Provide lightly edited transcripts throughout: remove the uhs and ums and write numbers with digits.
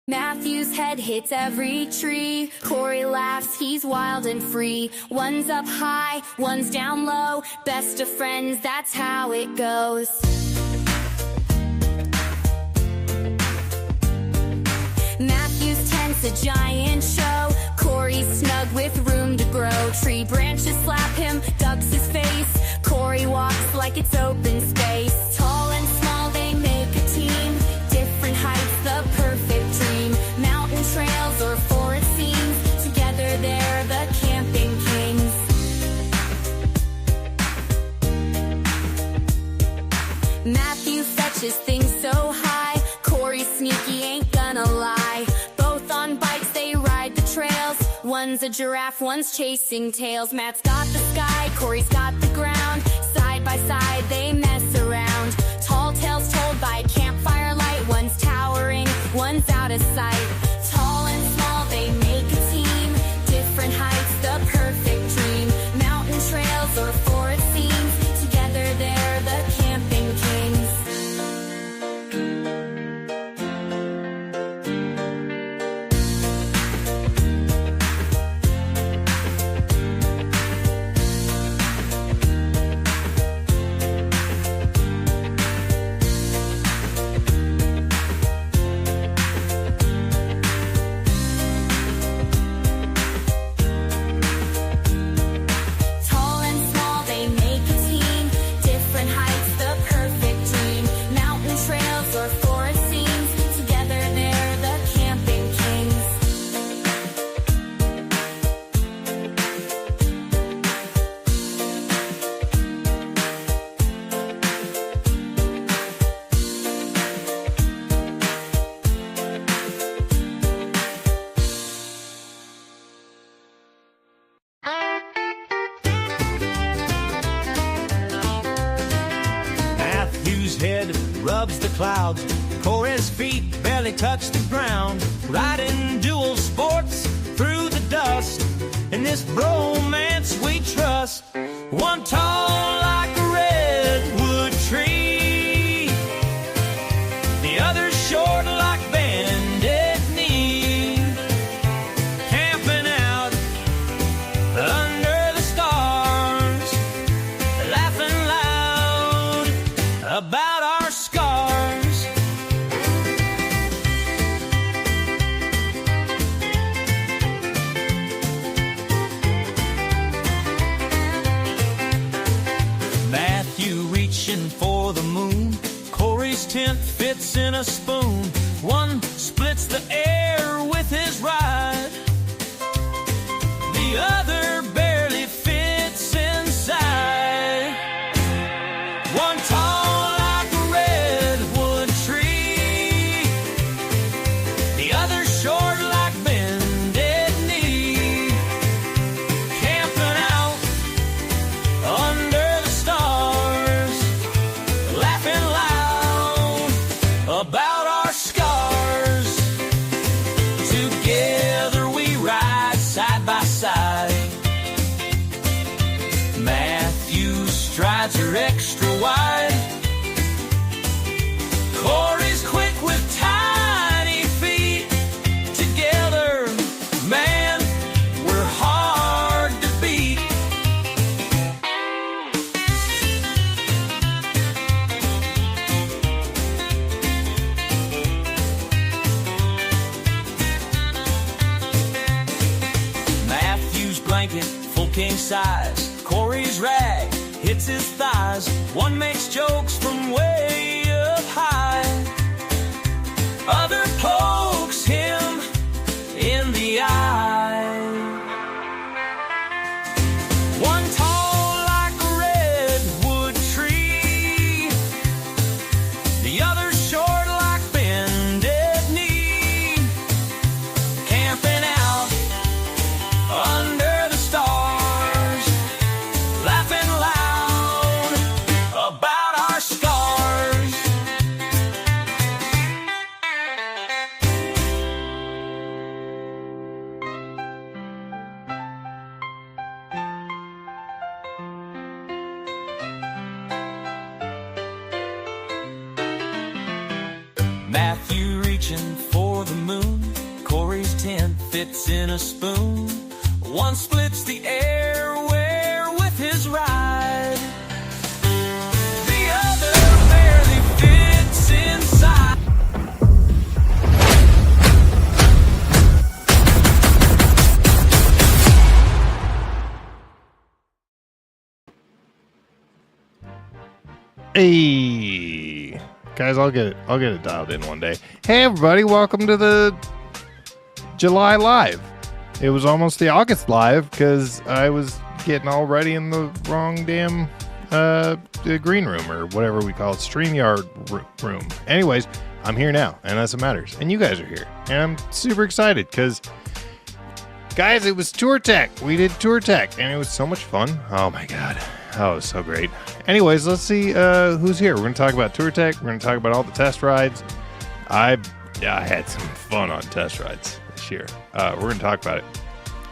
Matthew's head hits every tree. Corey laughs, he's wild and free. One's up high, one's down low. Best of friends, that's how it goes. Matthew's tent's a giant show. Corey's snug with room to grow. Tree branches slap him, ducks his face. Corey walks like it's open space. Tall and small, they make a team. Different heights, the perfect dream. Mountain trails or forest scenes. Together they're the camping kings. Matthew fetches things so high. Corey's sneaky, ain't gonna lie. Both on bikes, they ride the trails. One's a giraffe, one's chasing tails. Matt's got the sky, Corey's got the ground. Side by side, they mess around. Tall tales told by campfire light. One's towering, one's out of sight. Tall and small, they make a team. Different heights, the perfect dream. Mountain trails or forest scenes. Together they're the camping kings. Rubs the clouds, Corey's feet barely touch the ground. Riding dual sports through the dust. In this bromance we trust. One tall like a redwood tree, the other short like bended knee. Camping out under the stars, laughing loud about our scars. Matthew reaching for the moon. Corey's tent fits in a spoon. One splits the air with his ride. The other barely fits inside. One tall like a redwood tree, the other short like bended knee. Camping out under the stars, laughing loud about our scars. Together we ride side by side. Matthew's strides are extra wide. Corey's quick with tiny feet. Together, man, we're hard to beat. Matthew's blanket, full king size. Corey's rag hits his thighs. One makes jokes from way up high. Other pokes him in the eye. One tall like a redwood tree, the other short like bended knee. Camping out under the stars, laughing loud about our scars. Matthew reaching for for the moon. Corey's tent fits in a spoon. One splits the air with his ride. The other barely fits inside. Hey guys, I'll get it dialed in one day. Hey everybody, welcome to the July live. It was almost the August live because I was getting all ready in the wrong damn green room or whatever we call it, StreamYard room. Anyways, I'm here now, and that's what matters. And you guys are here, and I'm super excited because, guys, it was Touratech. We did Touratech, and it was so much fun. Oh my god. Oh, it was so great. Anyways, let's see who's here. We're going to talk about Touratech. We're going to talk about all the test rides. I had some fun on test rides this year. We're going to talk about it.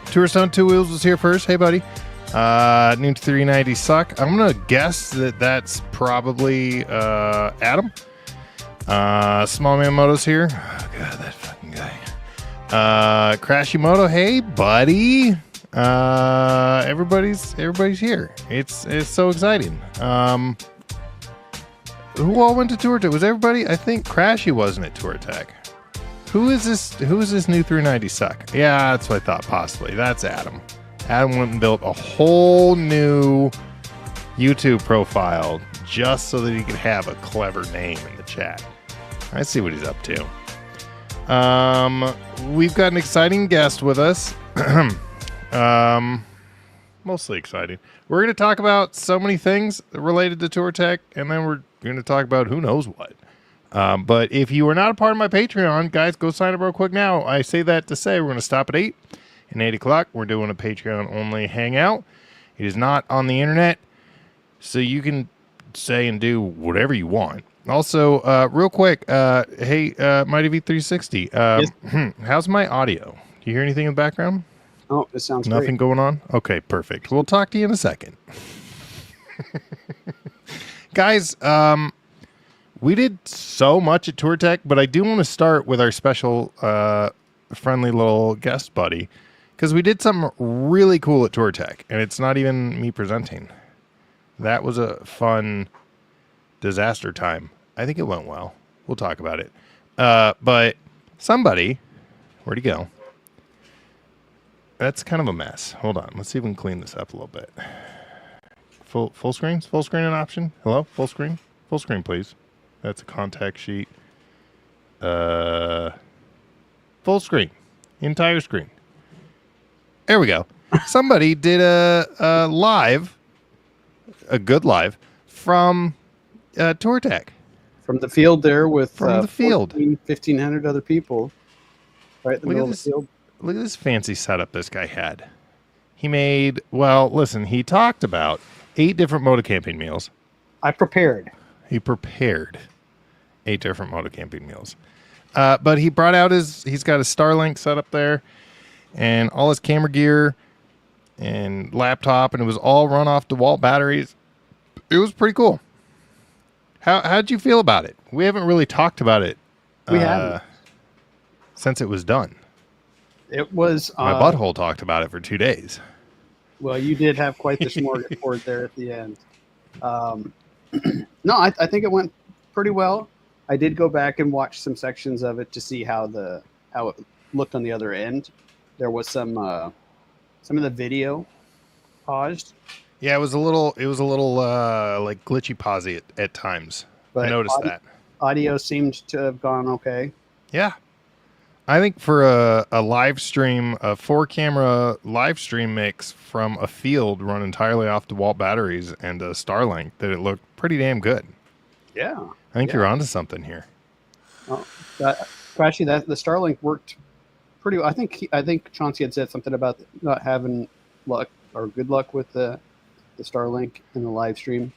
Tourist on Two Wheels was here first. Hey, buddy. New 390 suck. I'm going to guess that that's probably Adam. Small Man Moto's here. Oh, God, that fucking guy. Crashy Moto. Hey, buddy. Everybody's here. It's so exciting. Who all went to Touratech? Was everybody? I think Crashy wasn't at Touratech. Who is this new 390 suck? Yeah, that's what I thought possibly. That's Adam. Adam went and built a whole new YouTube profile just so that he could have a clever name in the chat. I see what he's up to. We've got an exciting guest with us. Mostly exciting. We're going to talk about so many things related to Touratech, and then we're going to talk about who knows what. But if you are not a part of my Patreon, guys, go sign up real quick now. I say that to say we're going to stop at 8, and 8 o'clock we're doing a Patreon-only hangout. It is not on the internet, so you can say and do whatever you want. Also, real quick, hey, Mighty V360, Yes. How's my audio? Do you hear anything in the background? Oh, it sounds Nothing great. going on? Okay, perfect. We'll talk to you in a second. Guys, we did so much at Touratech, but I do want to start with our special friendly little guest buddy, because we did something really cool at Touratech, and it's not even me presenting. That was a fun disaster time. I think it went well. We'll talk about it. But somebody, where'd he go? That's kind of a mess. Hold on. Let's see if we can clean this up a little bit. Full screen? Full screen an option? Hello? Full screen? Full screen, please. That's a contact sheet. Full screen. Entire screen. There we go. Somebody did a live, a good live, from Touratech. From the field there with From the field. 1,500 other people right in the middle of the field. Look at this fancy setup this guy had. He made, well, listen, he talked about 8 different moto camping meals. I prepared. He prepared 8 different moto camping meals. But he brought out he's got a Starlink set up there and all his camera gear and laptop, and it was all run off DeWalt batteries. It was pretty cool. How'd you feel about it? We haven't really talked about it. We haven't. Since it was done. It was... My butthole talked about it for 2 days. Well, you did have quite the smorgasbord there at the end. No, I think it went pretty well. I did go back and watch some sections of it to see how it looked on the other end. There was some of the video paused. Yeah, it was a little like glitchy pausey at times. But I noticed that. Audio seemed to have gone okay. Yeah. I think for a live stream, a 4-camera live stream mix from a field run entirely off DeWalt batteries and a Starlink, that it looked pretty damn good. Yeah. I think you're onto something here. Actually, the Starlink worked pretty well. I think Chauncey had said something about not having luck or good luck with the Starlink in the live stream,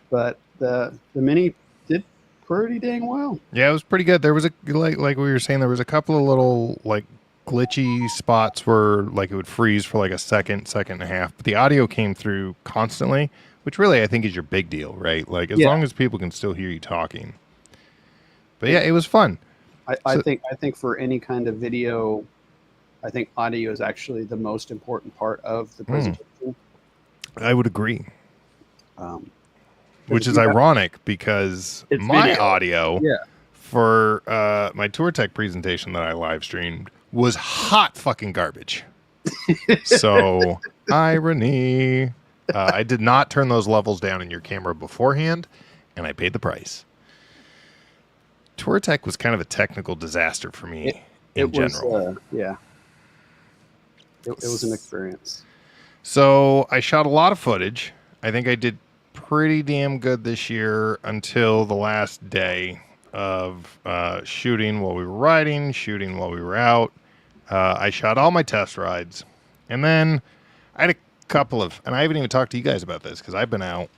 but the Mini did pretty dang well. Yeah, it was pretty good. There was like we were saying, there was a couple of little like glitchy spots where like it would freeze for like a second and a half, but the audio came through constantly, which really I think is your big deal, right? Like as long as people can still hear you talking. But yeah, it was fun. I think for any kind of video, I think audio is actually the most important part of the presentation. I would agree. Which if is you have- ironic because It's my video. audio Yeah. for my Touratech presentation that I live streamed was hot fucking garbage. So, irony. I did not turn those levels down in your camera beforehand, and I paid the price. Touratech was kind of a technical disaster for me in general. Yeah. It was an experience. So I shot a lot of footage. I think I did pretty damn good this year until the last day of shooting while we were riding, shooting while we were out. I shot all my test rides. And then I had a couple of, and I haven't even talked to you guys about this because I've been out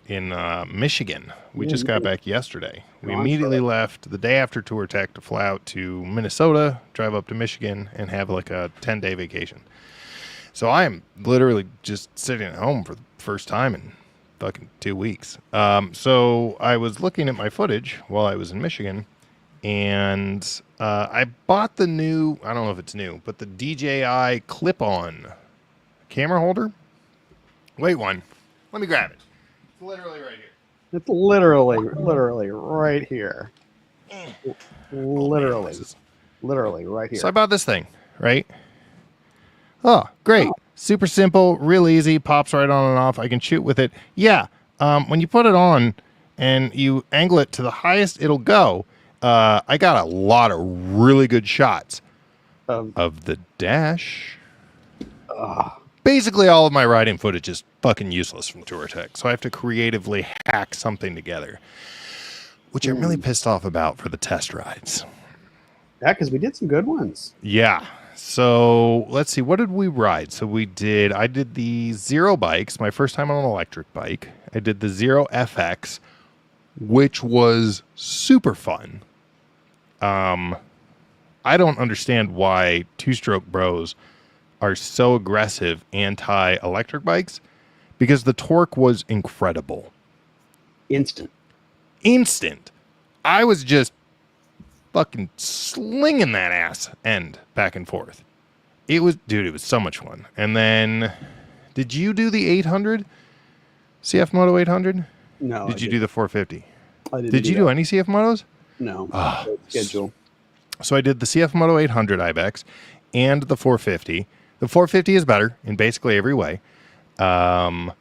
in Michigan. We just got back yesterday. We immediately left the day after Touratech to fly out to Minnesota, drive up to Michigan, and have like a 10-day vacation. So I am literally just sitting at home for the first time in fucking 2 weeks. So I was looking at my footage while I was in Michigan, and I bought the new, I don't know if it's new, but the DJI clip-on camera holder. Wait one. Let me grab it. It's literally right here. It's literally right here. Literally right here. So I bought this thing, right? Oh, great. Super simple, real easy, pops right on and off. I can shoot with it. Yeah, when you put it on and you angle it to the highest it'll go, I got a lot of really good shots of the dash. Basically, all of my riding footage is fucking useless from Touratech, so I have to creatively hack something together, which I'm really pissed off about for the test rides. Yeah, because we did some good ones. Yeah. So let's see, what did we ride? So I did the Zero bikes, my first time on an electric bike. I did the Zero FX, which was super fun. I don't understand why two-stroke bros are so aggressive anti-electric bikes, because the torque was incredible. Instant. I was just fucking slinging that ass end back and forth. It was so much fun. And then, did you do the 800? CF Moto 800? No. Did you do the 450? I didn't. Did you do any CF Motos? No. Schedule. So I did the CF Moto 800 IBEX and the 450. The 450 is better in basically every way. I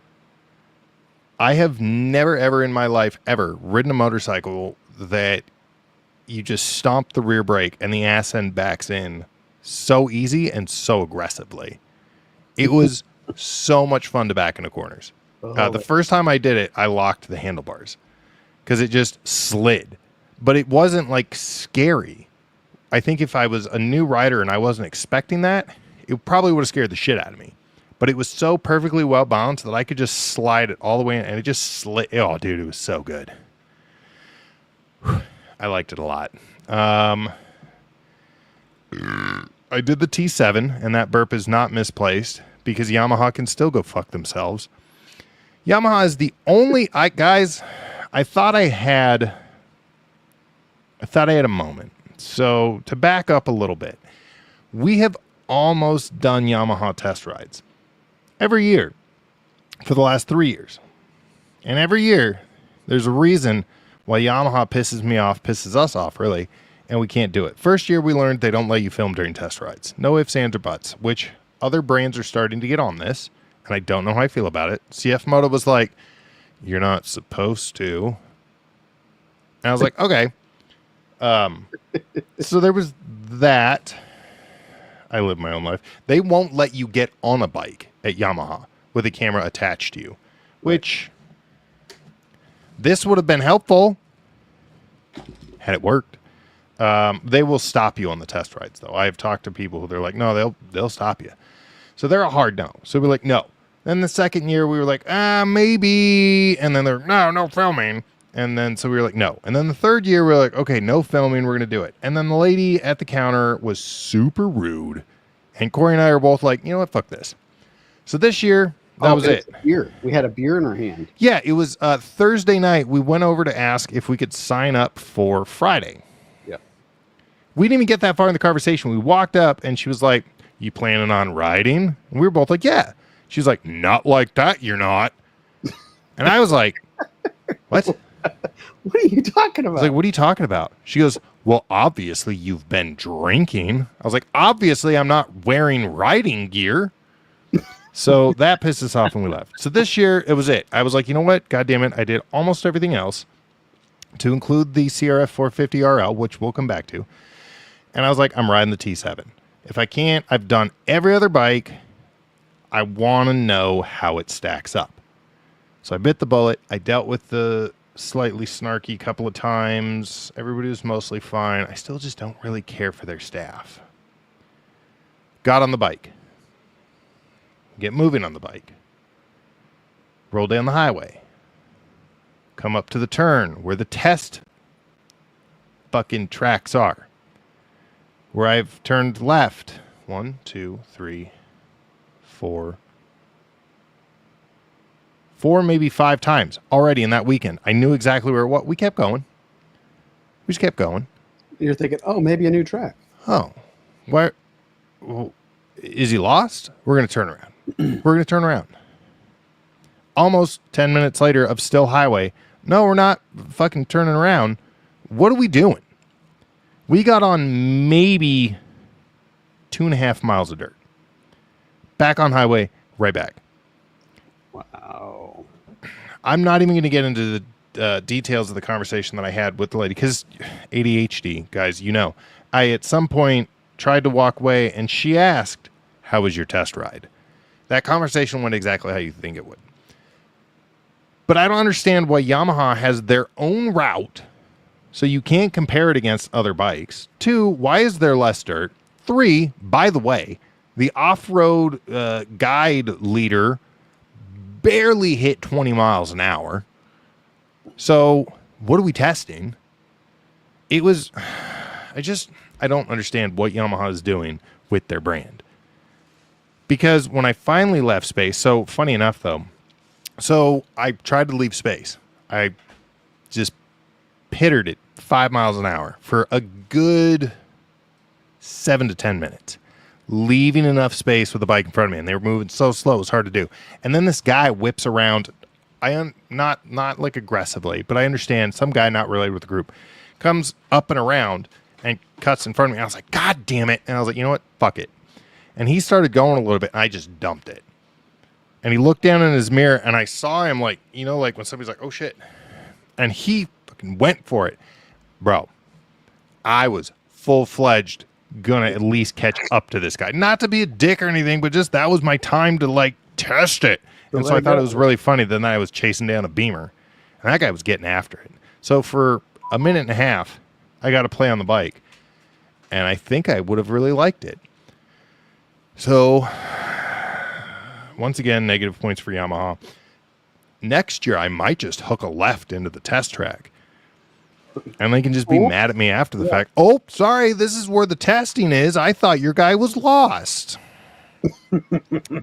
have never, ever in my life, ever ridden a motorcycle that you just stomp the rear brake and the ass end backs in so easy and so aggressively. It was so much fun to back into corners. The first time I did it, I locked the handlebars because it just slid. But it wasn't like scary. I think if I was a new rider and I wasn't expecting that, it probably would have scared the shit out of me. But it was so perfectly well balanced that I could just slide it all the way in, and it just slid. Oh, dude, it was so good. I liked it a lot. I did the T7, and that burp is not misplaced because Yamaha can still go fuck themselves. Yamaha is the only... Guys, I thought I had a moment. So to back up a little bit, we have almost done Yamaha test rides every year for the last 3 years. And every year, there's a reason why Yamaha pisses us off, really, and we can't do it. First year, we learned they don't let you film during test rides. No ifs, ands, or buts, which other brands are starting to get on this, and I don't know how I feel about it. CF Moto was like, you're not supposed to. And I was like, okay. So there was that. I live my own life. They won't let you get on a bike at Yamaha with a camera attached to you, which this would have been helpful had it worked. They will stop you on the test rides, though. I have talked to people who they're like, no, they'll stop you. So they're a hard no. So we're like, no. Then the second year we were like, maybe. And then they're no filming. And then so we were like, no. And then the third year we were like, okay, no filming. We're going to do it. And then the lady at the counter was super rude. And Corey and I are both like, you know what? Fuck this. So this year, that was it. Beer. We had a beer in our hand. Yeah, it was Thursday night. We went over to ask if we could sign up for Friday. Yep. We didn't even get that far in the conversation. We walked up and she was like, "You planning on riding?" And we were both like, "Yeah." She was like, "Not like that, you're not." And I was like, "What?" What are you talking I about? was like, "What are you talking about?" She goes, "Well, obviously you've been drinking." I was like, "Obviously I'm not wearing riding gear." So that pissed us off and we left. So this year it was it. I was like, you know what? God damn it. I did almost everything else to include the CRF 450 RL, which we'll come back to. And I was like, I'm riding the T7. If I can't, I've done every other bike. I want to know how it stacks up. So I bit the bullet. I dealt with the slightly snarky couple of times. Everybody was mostly fine. I still just don't really care for their staff. Got on the bike. Get moving on the bike. Roll down the highway. Come up to the turn where the test fucking tracks are. Where I've turned left 1, 2, 3, 4, maybe 5 times already in that weekend. I knew exactly where it was. We kept going. We just kept going. You're thinking, oh, maybe a new track. Oh, where? Well, is he lost? We're going to turn around. We're going to turn around. Almost 10 minutes later of still highway. No, we're not fucking turning around. What are we doing? We got on maybe 2.5 miles of dirt. Back on highway, right back. Wow. I'm not even going to get into the details of the conversation that I had with the lady because ADHD, guys, you know. I, at some point, tried to walk away and she asked, "How was your test ride?" That conversation went exactly how you think it would. But I don't understand why Yamaha has their own route so you can't compare it against other bikes. 2, why is there less dirt? 3, by the way, the off-road guide leader barely hit 20 miles an hour. So what are we testing? It was, I don't understand what Yamaha is doing with their brand. Because when I finally left space, so funny enough though, so I tried to leave space. I just pittered it 5 miles an hour for a good 7 to 10 minutes, leaving enough space with the bike in front of me. And they were moving so slow, it was hard to do. And then this guy whips around, not like aggressively, but I understand some guy not related with the group comes up and around and cuts in front of me. I was like, God damn it. And I was like, you know what? Fuck it. And he started going a little bit, and I just dumped it. And he looked down in his mirror, and I saw him like, you know, like when somebody's like, oh, shit. And he fucking went for it. Bro, I was full-fledged gonna at least catch up to this guy. Not to be a dick or anything, but just that was my time to, like, test it. And so I thought it was really funny. Then I was chasing down a Beamer, and that guy was getting after it. So for a minute and a half, I got to play on the bike. And I think I would have really liked it. So, once again, negative points for Yamaha. Next year, I might just hook a left into the test track. And they can just be mad at me after the fact. Oh, sorry, this is where the testing is. I thought your guy was lost.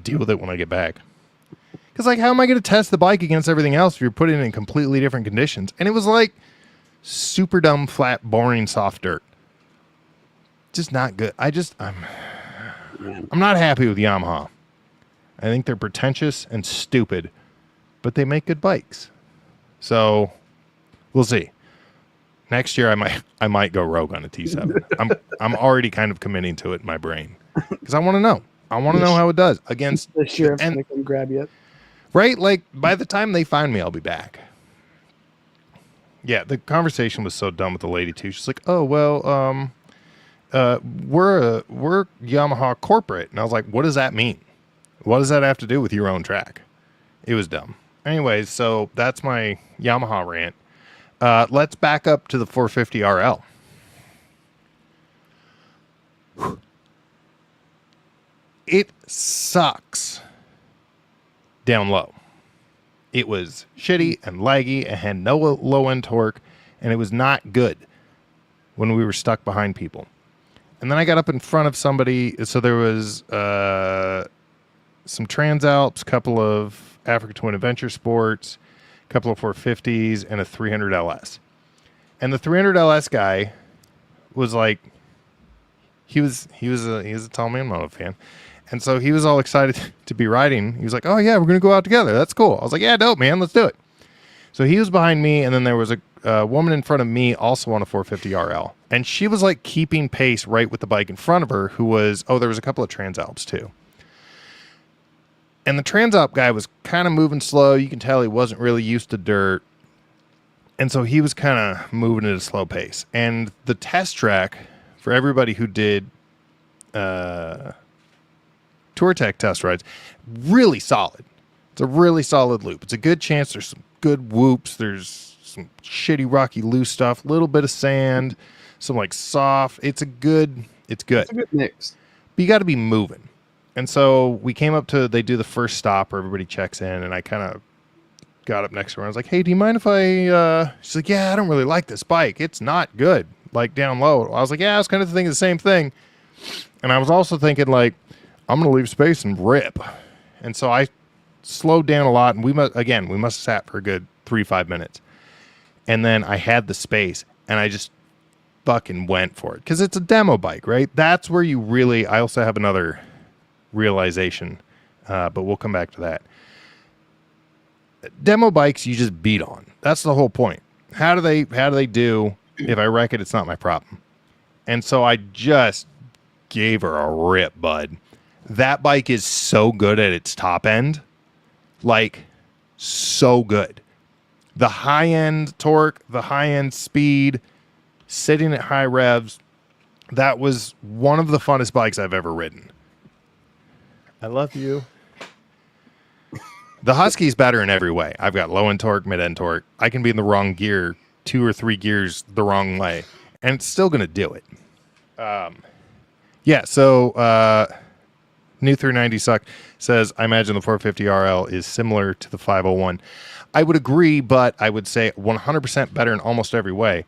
Deal with it when I get back. Because, like, how am I going to test the bike against everything else if you're putting it in completely different conditions? And it was like super dumb, flat, boring, soft dirt. Just not good. I'm not happy with Yamaha. I think they're pretentious and stupid, but they make good bikes. So we'll see. Next year I might go rogue on a T7. I'm already kind of committing to it in my brain because I want to know. I want to know how it does against the sheriff's gonna come grab you. Right? Like by the time they find me, I'll be back. Yeah, the conversation was so dumb with the lady too. She's like, "Oh well, we're Yamaha corporate," and I was like, "What does that mean? What does that have to do with your own track?" It was dumb. Anyways, so that's my Yamaha rant. Let's back up to the 450 RL. It sucks down low. It was shitty and laggy. It had no low end torque, and it was not good when we were stuck behind people. And then I got up in front of somebody. So there was some Transalps, a couple of Africa Twin Adventure Sports, a couple of 450s, and a 300 LS. And the 300 LS guy was like he was a Tall Man Moto fan. And so he was all excited to be riding. He was like, oh yeah, we're going to go out together. That's cool. I was like, yeah, dope, man. Let's do it. So he was behind me, and then there was a woman in front of me also on a 450 RL. And she was like keeping pace right with the bike in front of her, who was, there was a couple of Transalps too. And the Transalp guy was kind of moving slow. You can tell he wasn't really used to dirt. And so he was kind of moving at a slow pace. And the test track, for everybody who did Touratech test rides, really solid. It's a really solid loop. It's a good chance there's some good whoops. There's some shitty rocky loose stuff, a little bit of sand, some like soft. It's good. It's a good mix. But you got to be moving. And so we came up to, they do the first stop where everybody checks in, and I kind of got up next to her. I was like, hey, do you mind if she's like, yeah, I don't really like this bike. It's not good, like down low. I was like, yeah, I was kind of thinking the same thing. And I was also thinking, like, I'm going to leave space and rip. And so I slowed down a lot, and we must have sat for a good 3-5 minutes. And then I had the space, and I just fucking went for it. Because it's a demo bike, right? That's where you really, I also have another realization, but we'll come back to that. Demo bikes you just beat on. That's the whole point. How do they do? If I wreck it, it's not my problem. And so I just gave her a rip, bud. That bike is so good at its top end. Like, so good. The high end torque, the high end speed, sitting at high revs. That was one of the funnest bikes I've ever ridden. I love you. The Husky's better in every way. I've got low end torque, mid end torque. I can be in the wrong gear, 2 or 3 gears the wrong way, and it's still going to do it. So New 390 Suck says, I imagine the 450 RL is similar to the 501. I would agree, but I would say 100% better in almost every way.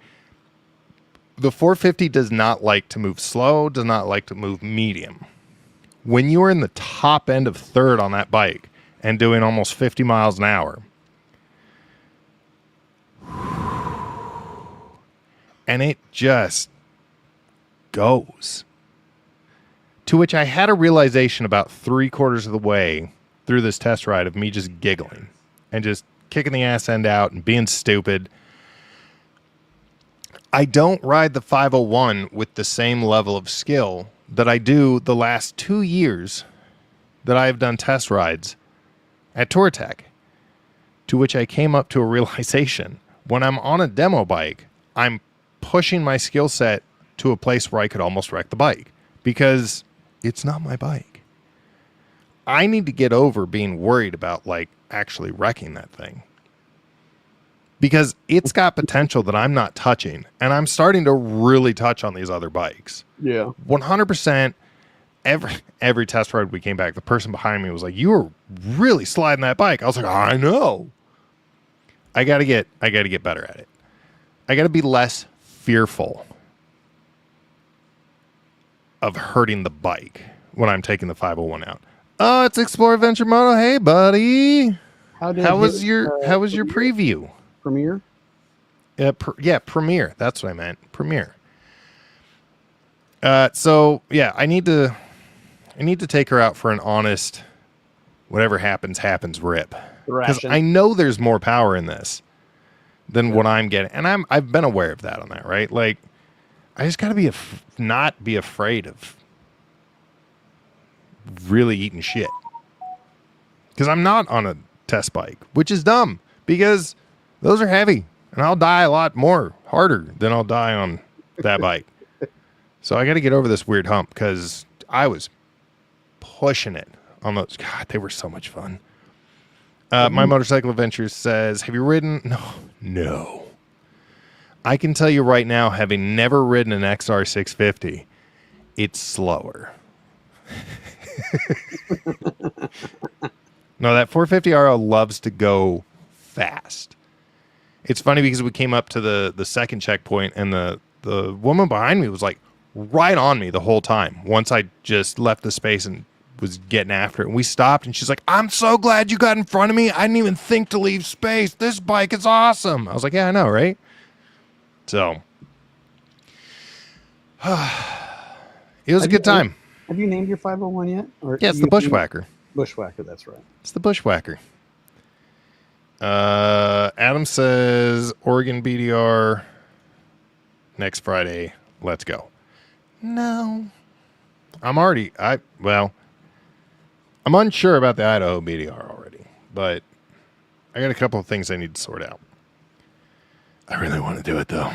The 450 does not like to move slow, does not like to move medium. When you're in the top end of third on that bike and doing almost 50 miles an hour, and it just goes. To which I had a realization about 3/4 of the way through this test ride of me just giggling and just kicking the ass end out and being stupid. I don't ride the 501 with the same level of skill that I do the last 2 years that I've done test rides at Touratech. To which I came up to a realization. When I'm on a demo bike, I'm pushing my skill set to a place where I could almost wreck the bike because it's not my bike. I need to get over being worried about like actually wrecking that thing because it's got potential that I'm not touching, and I'm starting to really touch on these other bikes. Yeah. 100%. Every test ride we came back, the person behind me was like, you were really sliding that bike. I was like, I know. I got to get better at it. I got to be less fearful of hurting the bike when I'm taking the 501 out. Oh, it's Explore Adventure Moto. Hey, buddy. How was your preview? Premiere? Premiere. That's what I meant. Premiere. So yeah, I need to take her out for an honest, whatever happens rip. Because I know there's more power in this than what I'm getting, and I've been aware of that on that, right? Like, I just got to not be afraid of really eating shit. Because I'm not on a test bike, which is dumb because those are heavy, and I'll die a lot harder than I'll die on that bike. So I got to get over this weird hump because I was pushing it on those. God, they were so much fun. My Motorcycle Adventures says, have you ridden? No. I can tell you right now, having never ridden an XR650, it's slower. No, that 450 RL loves to go fast. It's funny because we came up to the second checkpoint, and the woman behind me was like right on me the whole time. Once I just left the space and was getting after it, and we stopped, and she's like, I'm so glad you got in front of me. I didn't even think to leave space. This bike is awesome. I was like, yeah, I know, right? So It was a good time. Have you named your 501 yet? Or Yeah, it's the Bushwhacker. Bushwhacker, that's right. It's the Bushwhacker. Adam says Oregon BDR next Friday. Let's go. No. I'm unsure about the Idaho BDR already, but I got a couple of things I need to sort out. I really want to do it though.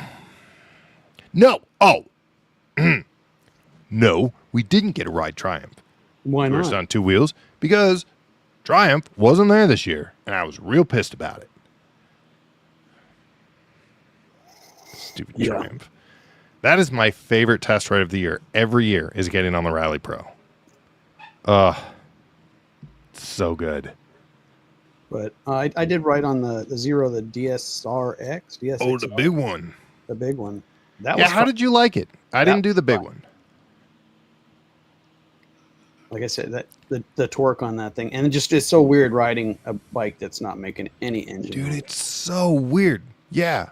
No. Oh. No, we didn't get a ride Triumph. Why not? First on two wheels because Triumph wasn't there this year, and I was real pissed about it. Stupid Triumph. That is my favorite test ride of the year. Every year is getting on the Rally Pro. So good. But I did ride on the Zero, the DSRX. Oh, the big one. The big one. That Yeah, was how fun. did you like it? I didn't do the big one. Like I said, that the torque on that thing, and it's so weird riding a bike that's not making any engine. Dude, noise. it's so weird. Yeah.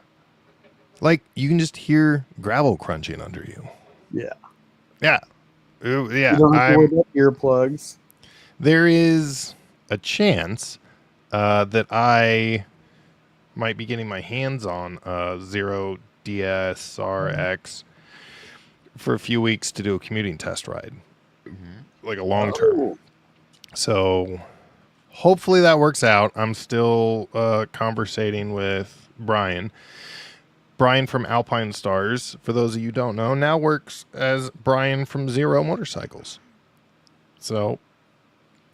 Like, you can just hear gravel crunching under you. Yeah. Yeah. Yeah. You don't have to worry about earplugs. There is a chance that I might be getting my hands on Zero DSRX for a few weeks to do a commuting test ride. Like a long term. Oh. So hopefully that works out. I'm still conversating with Brian. Brian from Alpine Stars, for those of you who don't know, now works as Brian from Zero Motorcycles. So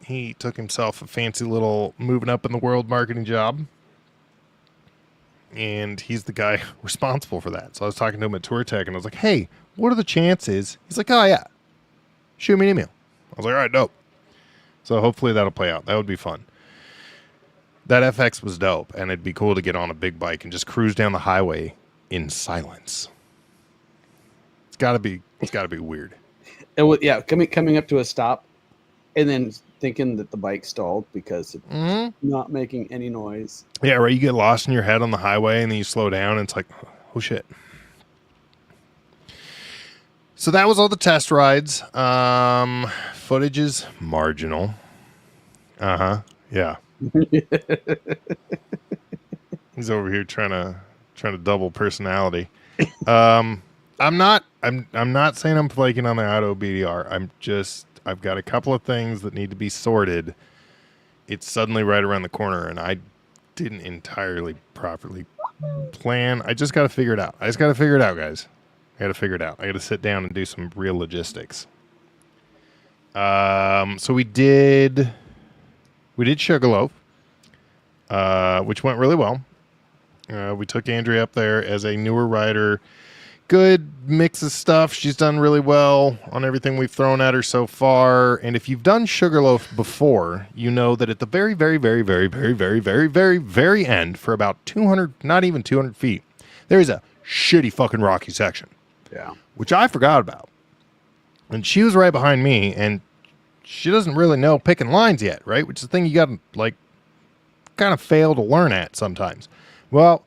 he took himself a fancy little moving up in the world marketing job. And he's the guy responsible for that. So I was talking to him at Touratech and I was like, hey, what are the chances? He's like, oh yeah, shoot me an email. I was like, all right, dope. So hopefully that'll play out. That would be fun. That FX was dope, and it'd be cool to get on a big bike and just cruise down the highway in silence. It's gotta be weird. Yeah, coming up to a stop, and then thinking that the bike stalled because it's not making any noise. Yeah, right. You get lost in your head on the highway, and then you slow down, and it's like, oh shit. So that was all the test rides. Footage is marginal. Yeah. He's over here trying to double personality. I'm not saying I'm flaking on the Idaho BDR. I've got a couple of things that need to be sorted. It's suddenly right around the corner, and I didn't entirely properly plan. I just got to figure it out. I just got to figure it out, guys. I got to figure it out. I got to sit down and do some real logistics. So we did Sugarloaf, which went really well. We took Andrea up there as a newer rider. Good mix of stuff. She's done really well on everything we've thrown at her so far. And if you've done Sugarloaf before, you know that at the very, very, very, very, very, very, very, very, very end, for about 200, not even 200 feet, there is a shitty fucking rocky section. Yeah. Which I forgot about. And she was right behind me, and she doesn't really know picking lines yet, right? Which is the thing you got to, like, kind of fail to learn at sometimes. Well,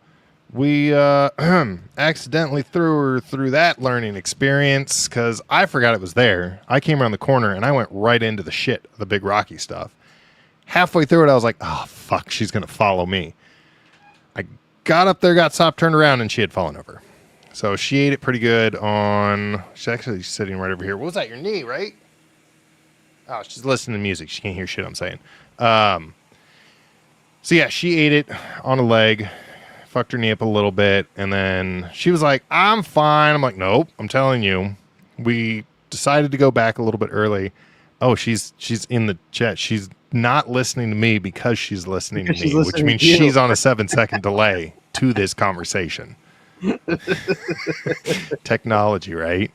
we accidentally threw her through that learning experience because I forgot it was there. I came around the corner, and I went right into the shit, the big rocky stuff. Halfway through it, I was like, oh, fuck, she's going to follow me. I got up there, got stopped, turned around, and she had fallen over. So she ate it pretty good on... She's actually sitting right over here. What was that, your knee, right? Oh, she's listening to music. She can't hear shit I'm saying. So yeah, she ate it on a leg, fucked her knee up a little bit, and then she was like, I'm fine. I'm like, nope, I'm telling you. We decided to go back a little bit early. Oh, she's in the chat. She's not listening to me because she's listening to me, which means she's on a 7-second delay to this conversation. Technology, right?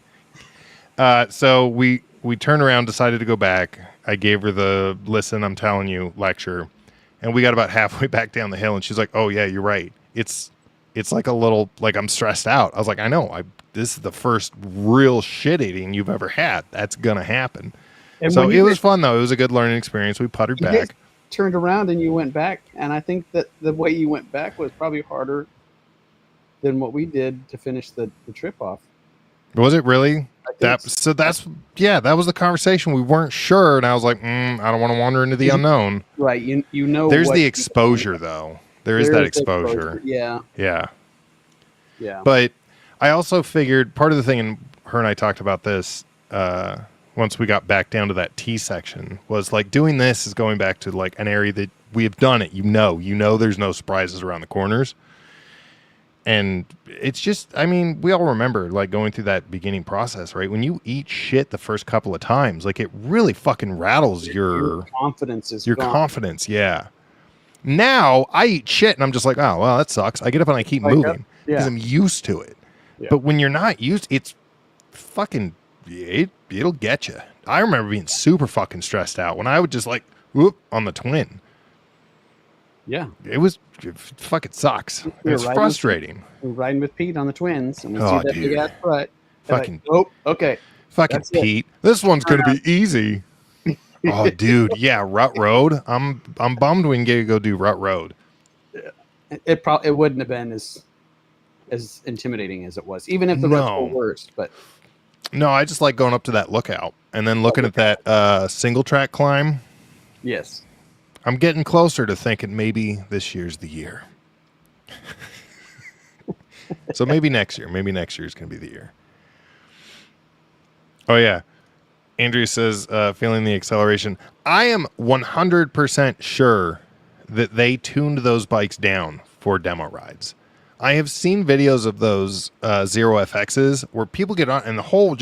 So we turned around, decided to go back. I gave her the listen, I'm telling you lecture, and we got about halfway back down the hill, and she's like, oh yeah, you're right. It's like a little, like, I'm stressed out. I was like, I know, this is the first real shit eating you've ever had. That's gonna happen. And so it was fun though. It was a good learning experience. We puttered back, turned around, and you went back, and I think that the way you went back was probably harder than what we did to finish the trip off. Was it really? That was the conversation. We weren't sure, and I was like, I don't want to wander into the unknown. Right. You know. There's the exposure, though. There is that exposure. Yeah. Yeah. Yeah. But I also figured part of the thing, and her and I talked about this once we got back down to that T section, was like doing this is going back to like an area that we have done it. You know, there's no surprises around the corners. And it's just, I mean, we all remember like going through that beginning process, right? When you eat shit the first couple of times, like it really fucking rattles your confidence gone. Confidence. Yeah. Now I eat shit and I'm just like, oh, well, that sucks. I get up and I keep moving because I'm used to it. Yeah. But when you're not used, it's fucking, it'll get you. I remember being super fucking stressed out when I would just like, whoop, on the twin. Yeah. It fucking sucks. It's frustrating. We're riding with Pete on the twins, and we see that big ass butt. Fucking. Like, oh, okay. Fucking Pete. This one's going to be easy. Oh, dude. Yeah, Rut Road. I'm bummed we didn't get to go do Rut Road. It wouldn't have been as intimidating as it was, even if the ruts were worse. But no, I just like going up to that lookout and then looking at that single track climb. Yes. I'm getting closer to thinking maybe this year's the year. So maybe next year. Maybe next year is going to be the year. Oh, yeah. Andrea says, feeling the acceleration. I am 100% sure that they tuned those bikes down for demo rides. I have seen videos of those Zero FXs where people get on and the whole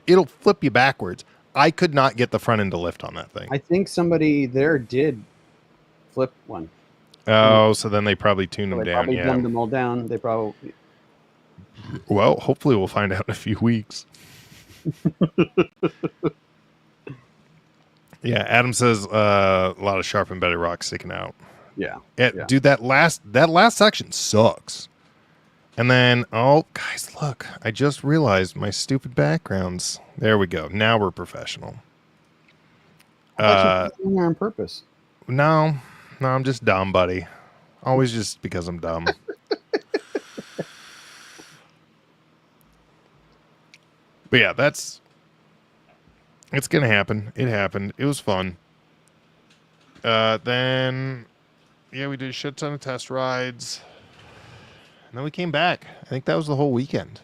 it'll flip you backwards. I could not get the front end to lift on that thing. I think somebody there did flip one. Oh, so then they probably tuned them down. Probably dumbed them all down. They probably. Well, hopefully we'll find out in a few weeks. Yeah, Adam says a lot of sharp embedded rock sticking out. Yeah. Dude, that last section sucks. And then, oh, guys, look, I just realized my stupid backgrounds. There we go. Now we're professional. I thought you were there on purpose. No, I'm just dumb, buddy. Always just because I'm dumb. But yeah, it's going to happen. It happened. It was fun. Then, yeah, we did a shit ton of test rides. And then we came back. I think that was the whole weekend.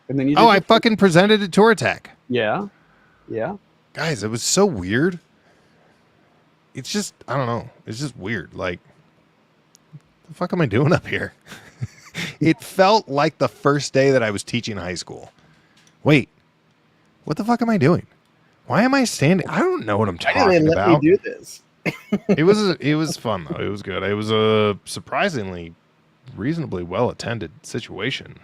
And then I fucking presented at Touratech. Yeah. Yeah. Guys, it was so weird. It's just, I don't know. It's just weird. Like, what the fuck am I doing up here? It felt like the first day that I was teaching high school. Wait, what the fuck am I doing? Why am I standing? I don't know what I'm talking about. Let me do this. It was fun though. It was good. It was a surprisingly reasonably well attended situation.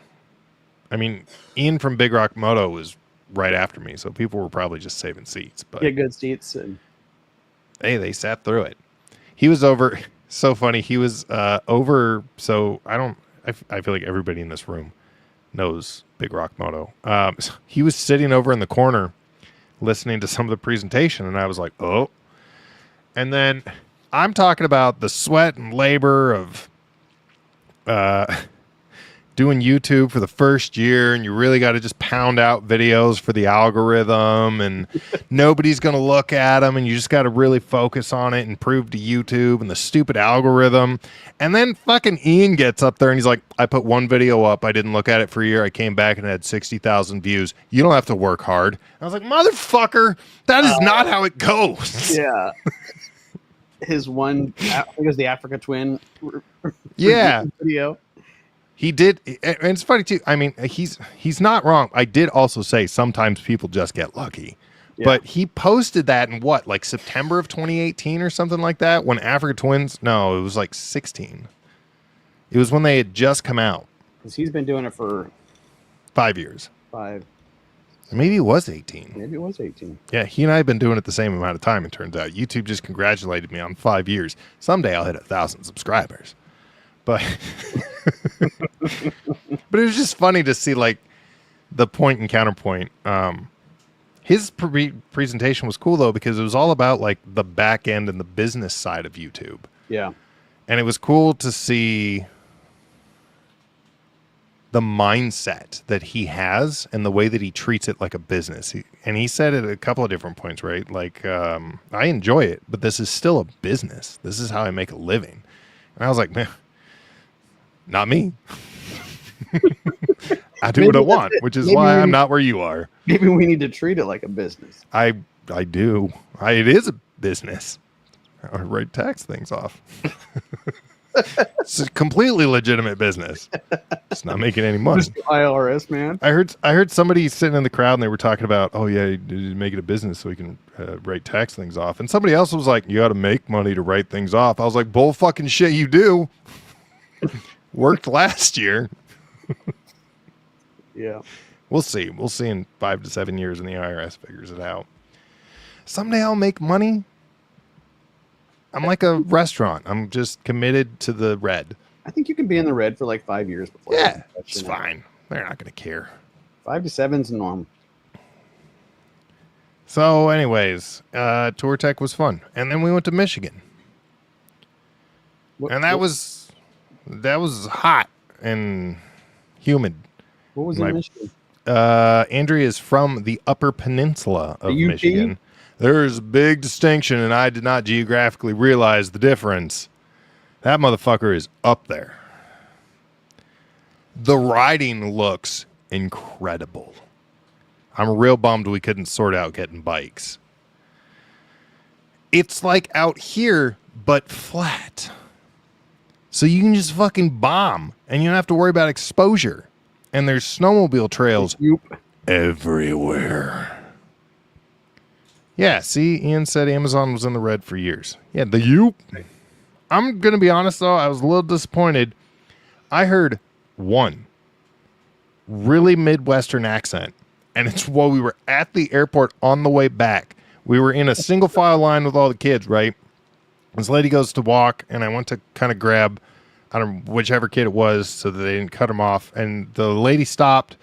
I mean, Ian from Big Rock Moto was right after me, so people were probably just saving seats. But get good seats and. Hey, they sat through it. He was over. So funny. He was over. So I feel like everybody in this room knows Big Rock Moto. He was sitting over in the corner listening to some of the presentation, and I was like, oh. And then I'm talking about the sweat and labor of doing YouTube for the first year, and you really got to just pound out videos for the algorithm, and nobody's going to look at them, and you just got to really focus on it and prove to YouTube and the stupid algorithm. And then fucking Ian gets up there and he's like, I put one video up. I didn't look at it for a year. I came back and it had 60,000 views. You don't have to work hard. I was like, motherfucker, that is not how it goes. Yeah. His one, I think it was the Africa Twin. Yeah. Video. He did, and it's funny too. I mean, he's not wrong. I did also say sometimes people just get lucky, but he posted that in what, like September of 2018 or something like that. When Africa Twins, no, it was like 16. It was when they had just come out. Because he's been doing it for 5 years. Maybe it was 18. Maybe it was 18. Yeah, he and I have been doing it the same amount of time. It turns out YouTube just congratulated me on 5 years. Someday I'll hit 1,000 subscribers. But but it was just funny to see like the point and counterpoint. His presentation was cool though, because it was all about like the back end and the business side of YouTube. Yeah. And it was cool to see the mindset that he has and the way that he treats it like a business. He said it at a couple of different points, right? Like, I enjoy it, but this is still a business. This is how I make a living. And I was like, man, not me. I do what I want, which is why I'm not where you are. Maybe we need to treat it like a business. I do. It is a business. I write tax things off. It's a completely legitimate business. It's not making any money. Just the IRS, man. I heard somebody sitting in the crowd and they were talking about, oh yeah, you make it a business so we can write tax things off. And somebody else was like, you got to make money to write things off. I was like, bull fucking shit, you do. Worked last year. Yeah. We'll see. We'll see in 5 to 7 years when the IRS figures it out. Someday I'll make money. I'm like a restaurant. I'm just committed to the red. I think you can be in the red for like 5 years before. Yeah, it's fine. They're not going to care. 5 to 7's normal. So anyways, Touratech was fun. And then we went to Michigan. And that was hot and humid. What was in Michigan? Andrea is from the Upper Peninsula of Michigan. There's a big distinction, and I did not geographically realize the difference. That motherfucker is up there. The riding looks incredible. I'm real bummed we couldn't sort out getting bikes. It's like out here, but flat. So you can just fucking bomb, and you don't have to worry about exposure. And there's snowmobile trails everywhere. Yeah, see, Ian said Amazon was in the red for years. Yeah, the Yoop. I'm going to be honest, though. I was a little disappointed. I heard one really Midwestern accent, and it's while we were at the airport on the way back. We were in a single file line with all the kids, right? This lady goes to walk, and I went to kind of grab, I don't know, whichever kid it was so that they didn't cut him off. And the lady stopped.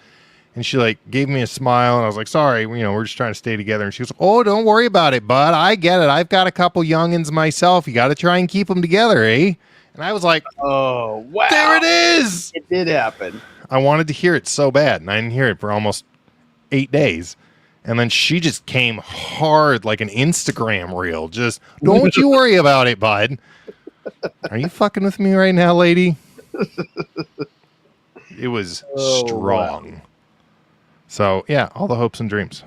And she like gave me a smile, and I was like, sorry, we're just trying to stay together. And she goes, oh, don't worry about it, bud. I get it. I've got a couple youngins myself. You got to try and keep them together, eh? And I was like, oh, wow. There it is. It did happen. I wanted to hear it so bad, and I didn't hear it for almost 8 days. And then she just came hard like an Instagram reel. Just, don't you worry about it, bud. Are you fucking with me right now, lady? It was strong. Wow. So, yeah, all the hopes and dreams.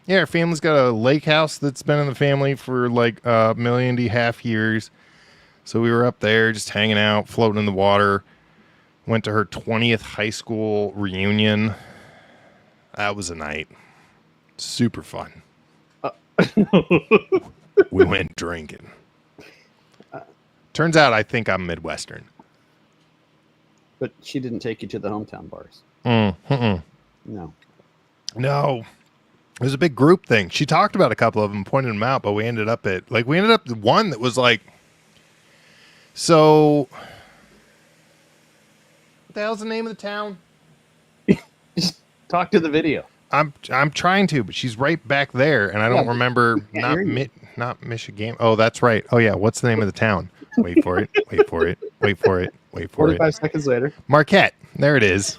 Yeah, our family's got a lake house that's been in the family for like 1.5 years. So we were up there just hanging out, floating in the water. Went to her 20th high school reunion. That was a night. Super fun. We went drinking. Turns out I think I'm Midwestern. But she didn't take you to the hometown bars. No. It was a big group thing. She talked about a couple of them, pointed them out, but we ended up at one that was like, so what the hell's the name of the town? Just talk to the video. I'm trying to, but she's right back there, and I don't remember. Not Michigan. Oh, that's right. Oh yeah, what's the name of the town? Wait for it. 45 seconds later. Marquette. There it is.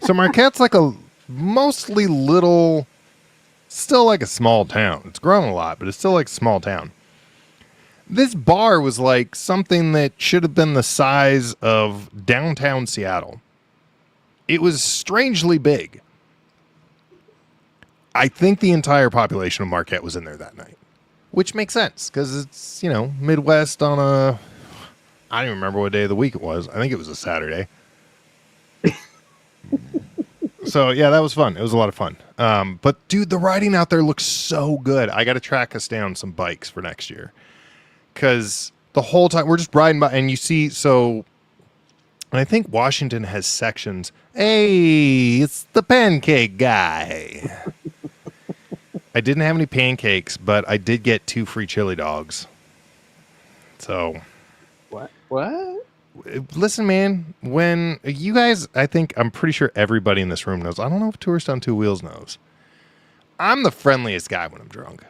So Marquette's like a mostly little, still like a small town. It's grown a lot, but it's still like a small town. This bar was like something that should have been the size of downtown Seattle. It was strangely big. I think the entire population of Marquette was in there that night, which makes sense because it's, Midwest on a, I don't even remember what day of the week it was. I think it was a Saturday. So, yeah, that was fun. It was a lot of fun. But, dude, the riding out there looks so good. I got to track us down some bikes for next year. Because the whole time we're just riding by, and you see, and I think Washington has sections. Hey, it's the pancake guy. I didn't have any pancakes, but I did get 2 free chili dogs. So. What? Listen, man, when you guys, I'm pretty sure everybody in this room knows. I don't know if Tourist on Two Wheels knows. I'm the friendliest guy when I'm drunk.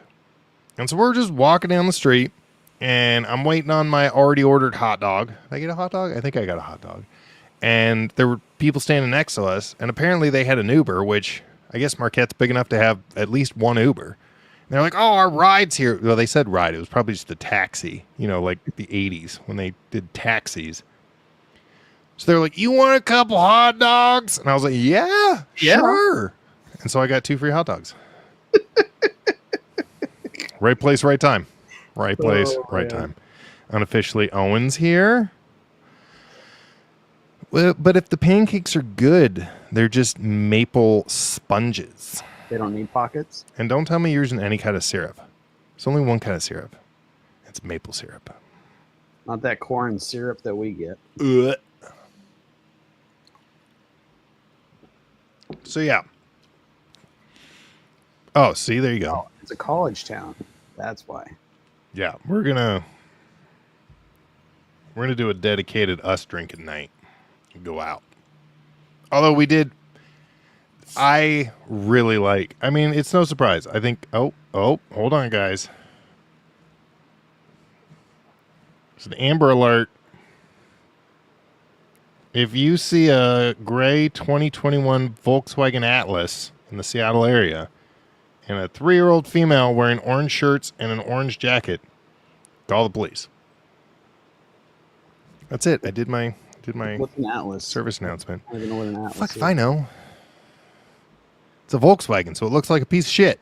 And so we're just walking down the street, and I'm waiting on my already ordered hot dog. Did I get a hot dog? I think I got a hot dog. and there were people standing next to us, and apparently they had an Uber, which I guess Marquette's big enough to have at least one Uber. And they're like, "Oh, our ride's here." Well, they said ride. It was probably just a taxi, like the 80s when they did taxis. So they're like, "You want a couple hot dogs?" And I was like, yeah. Sure. And so I got 2 free hot dogs. Right place, right time. Right place, right time. Unofficially Owens here. Well, but if the pancakes are good, they're just maple sponges. They don't need pockets. And don't tell me you're using any kind of syrup. It's only one kind of syrup. It's maple syrup. Not that corn syrup that we get. Ugh. So yeah. Oh, see, there you go. Oh, it's a college town. That's why. Yeah, we're gonna do a dedicated us drinking night. Go out. Although I really like. I mean, it's no surprise. I think. Oh, hold on, guys. It's an Amber Alert. If you see a gray 2021 Volkswagen Atlas in the Seattle area and a 3-year-old female wearing orange shirts and an orange jacket, call the police. That's it. I did my What's an Atlas? service announcement. I don't even know what an Atlas Fuck is. if I know. It's a Volkswagen, so it looks like a piece of shit.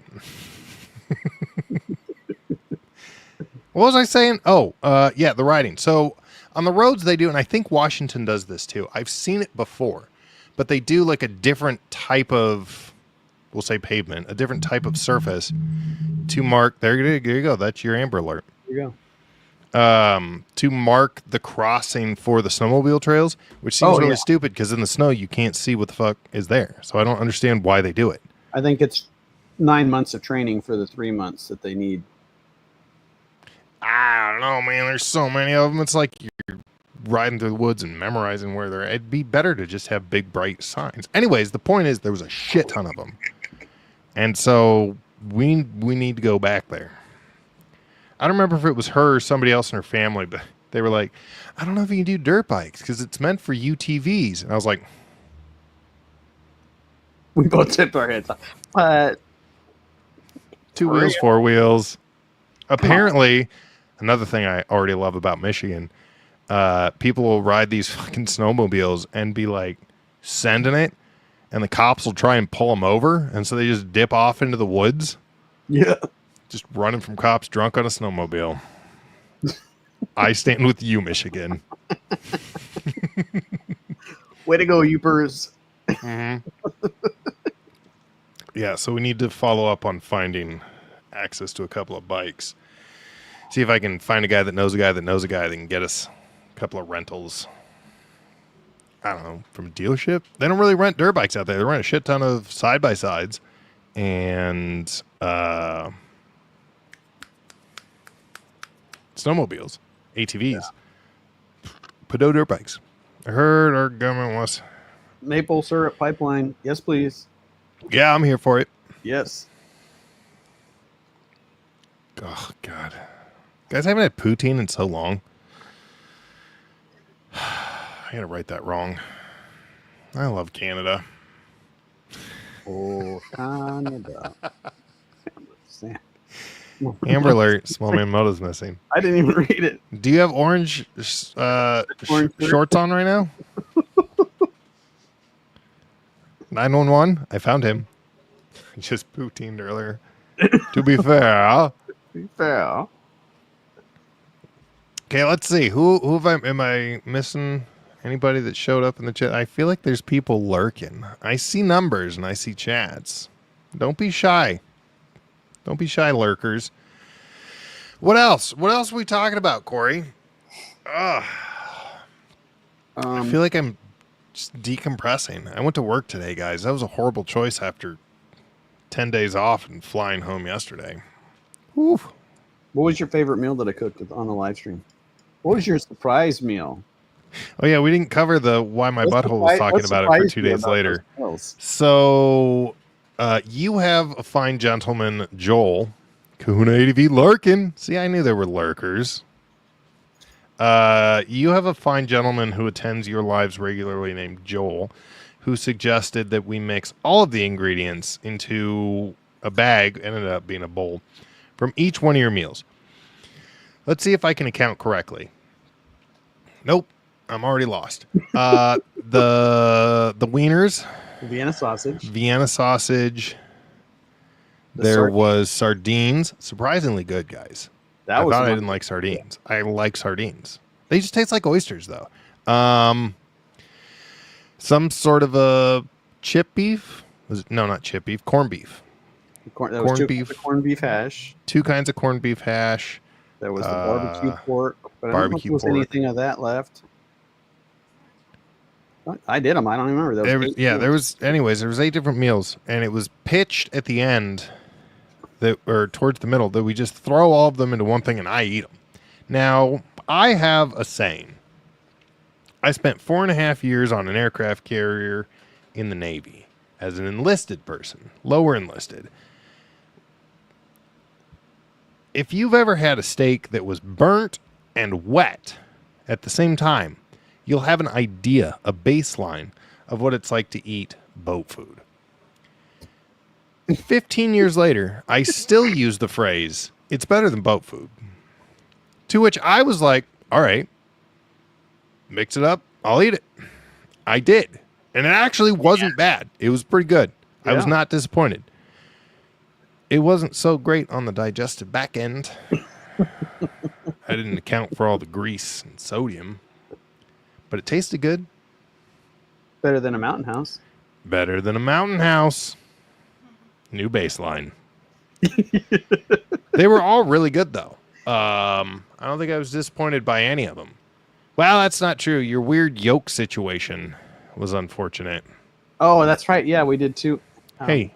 What was I saying? Oh, yeah, the riding. So on the roads they do, and I think Washington does this too. I've seen it before, but they do like a different type of, we'll say pavement, a different type of surface to mark. There you go. That's your Amber Alert. There you go. To mark the crossing for the snowmobile trails, which seems really stupid because in the snow you can't see what the fuck is there. So I don't understand why they do it. I think it's 9 months of training for the 3 months that they need. I don't know, man. There's so many of them. It's like you're riding through the woods and memorizing where they're. It'd be better to just have big, bright signs. Anyways, the point is there was a shit ton of them, and so we need to go back there. I don't remember if it was her or somebody else in her family, but they were like, "I don't know if you can do dirt bikes because it's meant for UTVs." And I was like, We both tipped our heads off. 2 wheels, 4 wheels. Apparently, another thing I already love about Michigan, people will ride these fucking snowmobiles and be like sending it, and the cops will try and pull them over, and so they just dip off into the woods. Yeah. Just running from cops drunk on a snowmobile. I stand with you, Michigan. Way to go, Youpers. Mm-hmm. Yeah, so we need to follow up on finding access to a couple of bikes. See if I can find a guy that knows a guy that knows a guy that can get us a couple of rentals. I don't know, from a dealership. They don't really rent dirt bikes out there. They rent a shit ton of side-by-sides and snowmobiles, ATVs, but no dirt bikes. I heard our government wants. Maple syrup pipeline. Yes, please. Yeah, I'm here for it. Yes. Oh, God. Guys, I haven't had poutine in so long. I gotta write that wrong. I love Canada. Oh, Canada. Amber Alert, small man Moto's missing. I didn't even read it. Do you have orange shorts on right now? 911, I found him. Just poutined earlier. To be fair. Be fair. Okay, let's see. Who am I missing? Anybody that showed up in the chat? I feel like there's people lurking. I see numbers and I see chats. Don't be shy. Don't be shy, lurkers. What else? What else are we talking about, Corey? I feel like I'm just decompressing. I went to work today, guys. That was a horrible choice after 10 days off and flying home yesterday. Whew. What was your favorite meal that I cooked on the live stream? What was your surprise meal? Oh, yeah, we didn't cover the why my butthole was talking about it for 2 days later. So you have a fine gentleman, Joel, Kahuna ADV Larkin. See, I knew there were lurkers. You have a fine gentleman who attends your lives regularly named Joel, who suggested that we mix all of the ingredients into a bag, ended up being a bowl, from each one of your meals. Let's see if I can account correctly. Nope, I'm already lost. The wieners, Vienna sausage. There was sardines. Surprisingly good, guys. I thought I didn't like sardines. Yeah. I like sardines. They just taste like oysters, though. Some sort of a chip beef. No, not chip beef. Corned beef. Corned beef hash. 2 kinds of corned beef hash. There was the barbecue pork. But I don't know if there was anything of that left. I did them. I don't remember. There was there was 8 different meals, and it was pitched at the end, or towards the middle, that we just throw all of them into one thing and I eat them. Now, I have a saying. I spent 4.5 years on an aircraft carrier in the Navy as an enlisted person, lower enlisted. If you've ever had a steak that was burnt and wet at the same time, you'll have an idea, a baseline of what it's like to eat boat food. 15 years later, I still use the phrase, it's better than boat food. To which I was like, all right, mix it up, I'll eat it. I did. And it actually wasn't bad. It was pretty good. Yeah. I was not disappointed. It wasn't so great on the digestive back end. I didn't account for all the grease and sodium. But it tasted good. Better than a Mountain House. Better than a Mountain House. New baseline. They were all really good, though. I don't think I was disappointed by any of them. Well, that's not true. Your weird yolk situation was unfortunate. Oh, that's right. Yeah, we did too. Hey,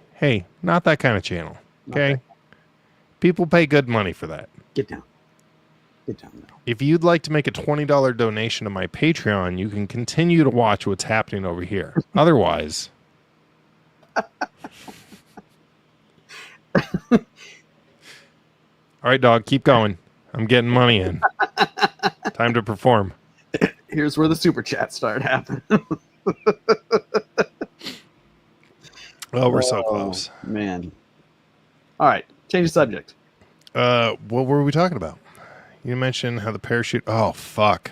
not that kind of channel. Okay? People pay good money for that. Get down. Get down now. If you'd like to make a $20 donation to my Patreon, you can continue to watch what's happening over here. Otherwise... All right, dog, keep going. I'm getting money in. Time to perform. Here's where the super chats start happening. Well, we're so close. Man. All right, change the subject. What were we talking about? You mentioned how the parachute... Oh, fuck.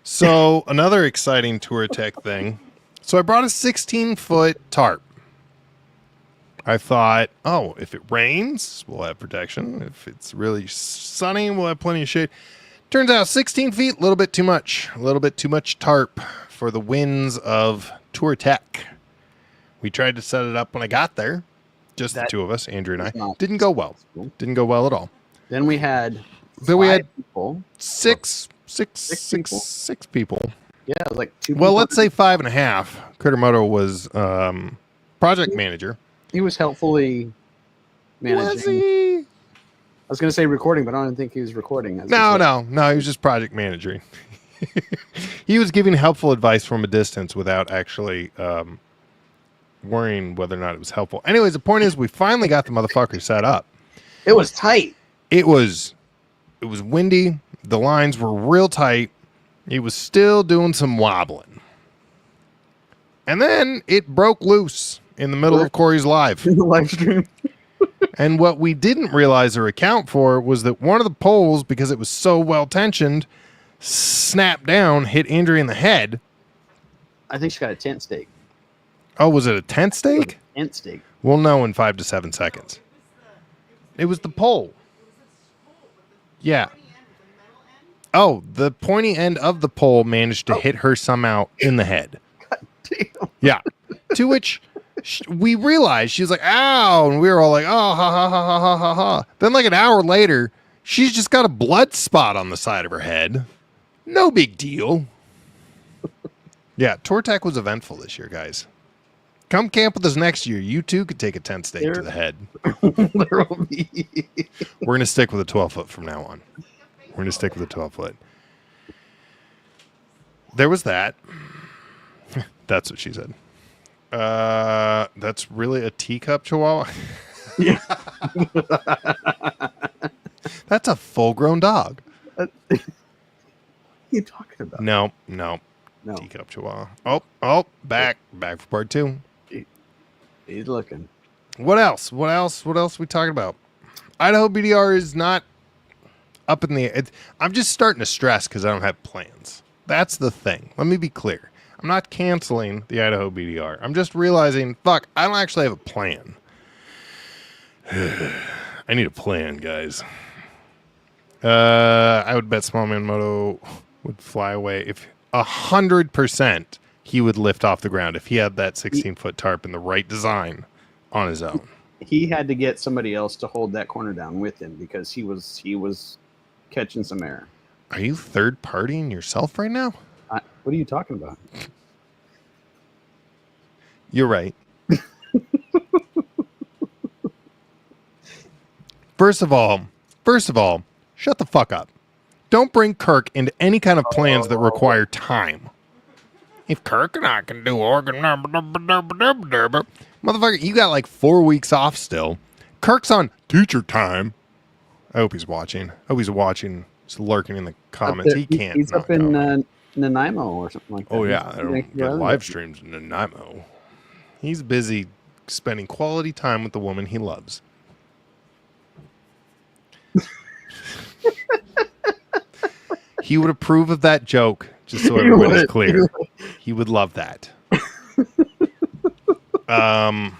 So, another exciting Touratech thing. So, I brought a 16-foot tarp. I thought, oh, if it rains, we'll have protection. If it's really sunny, we'll have plenty of shade. Turns out 16 feet, a little bit too much. A little bit too much tarp for the winds of Touratech. We tried to set it up when I got there. Just the two of us, Andrew and I. Didn't go well. Didn't go well at all. Then we had people. Six people. Yeah, it was like 2 Well, let's say 5.5. Moto was project manager. He was helpfully managing. Was he? I was going to say recording, but I don't think he was recording. No. He was just project managing. He was giving helpful advice from a distance without actually worrying whether or not it was helpful. Anyways, the point is we finally got the motherfucker set up. It was tight. It was windy. The lines were real tight. It was still doing some wobbling. And then it broke loose in the middle of Corey's live. In the live stream. And what we didn't realize or account for was that one of the poles, because it was so well tensioned, snapped down, hit Andrea in the head. I think she got a tent stake. Oh, was it a tent stake? Tent stake. We'll know in 5 to 7 seconds. It was the pole. Yeah. Oh, the pointy end of the pole managed to hit her somehow in the head. God damn. Yeah. To which we realized, she was like, ow. And we were all like, oh, ha, ha, ha, ha, ha, ha, ha. Then like an hour later, she's just got a blood spot on the side of her head. No big deal. Yeah, Touratech was eventful this year, guys. Come camp with us next year. You too could take a tent stake to the head. We're going to stick with a 12-foot from now on. We're going to stick with a 12-foot. There was that. That's what she said. That's really a teacup chihuahua? Yeah. That's a full-grown dog. you talking about? No. No. Teacup Chihuahua. Oh, back for part 2. He's looking. What else? What else we talking about? Idaho BDR is not up in the air. I'm just starting to stress because I don't have plans. That's the thing. Let me be clear. I'm not canceling the Idaho BDR. I'm just realizing, fuck, I don't actually have a plan. I need a plan, guys. I would bet Smallman Moto would fly away if 100% he would lift off the ground if he had that 16-foot tarp in the right design on his own. He had to get somebody else to hold that corner down with him because he was catching some air. Are you third partying yourself right now? What are you talking about? You're right. First of all, shut the fuck up. Don't bring Kirk into any kind of plans that require time. If Kirk and I can do organ, motherfucker, you got like 4 weeks off still. Kirk's on teacher time. I hope he's watching. He's lurking in the comments. He can't. He's up in Nanaimo or something like that. Oh yeah, I don't get live streams in Nanaimo. He's busy spending quality time with the woman he loves. He would approve of that joke, just so everybody's clear. He would love that. But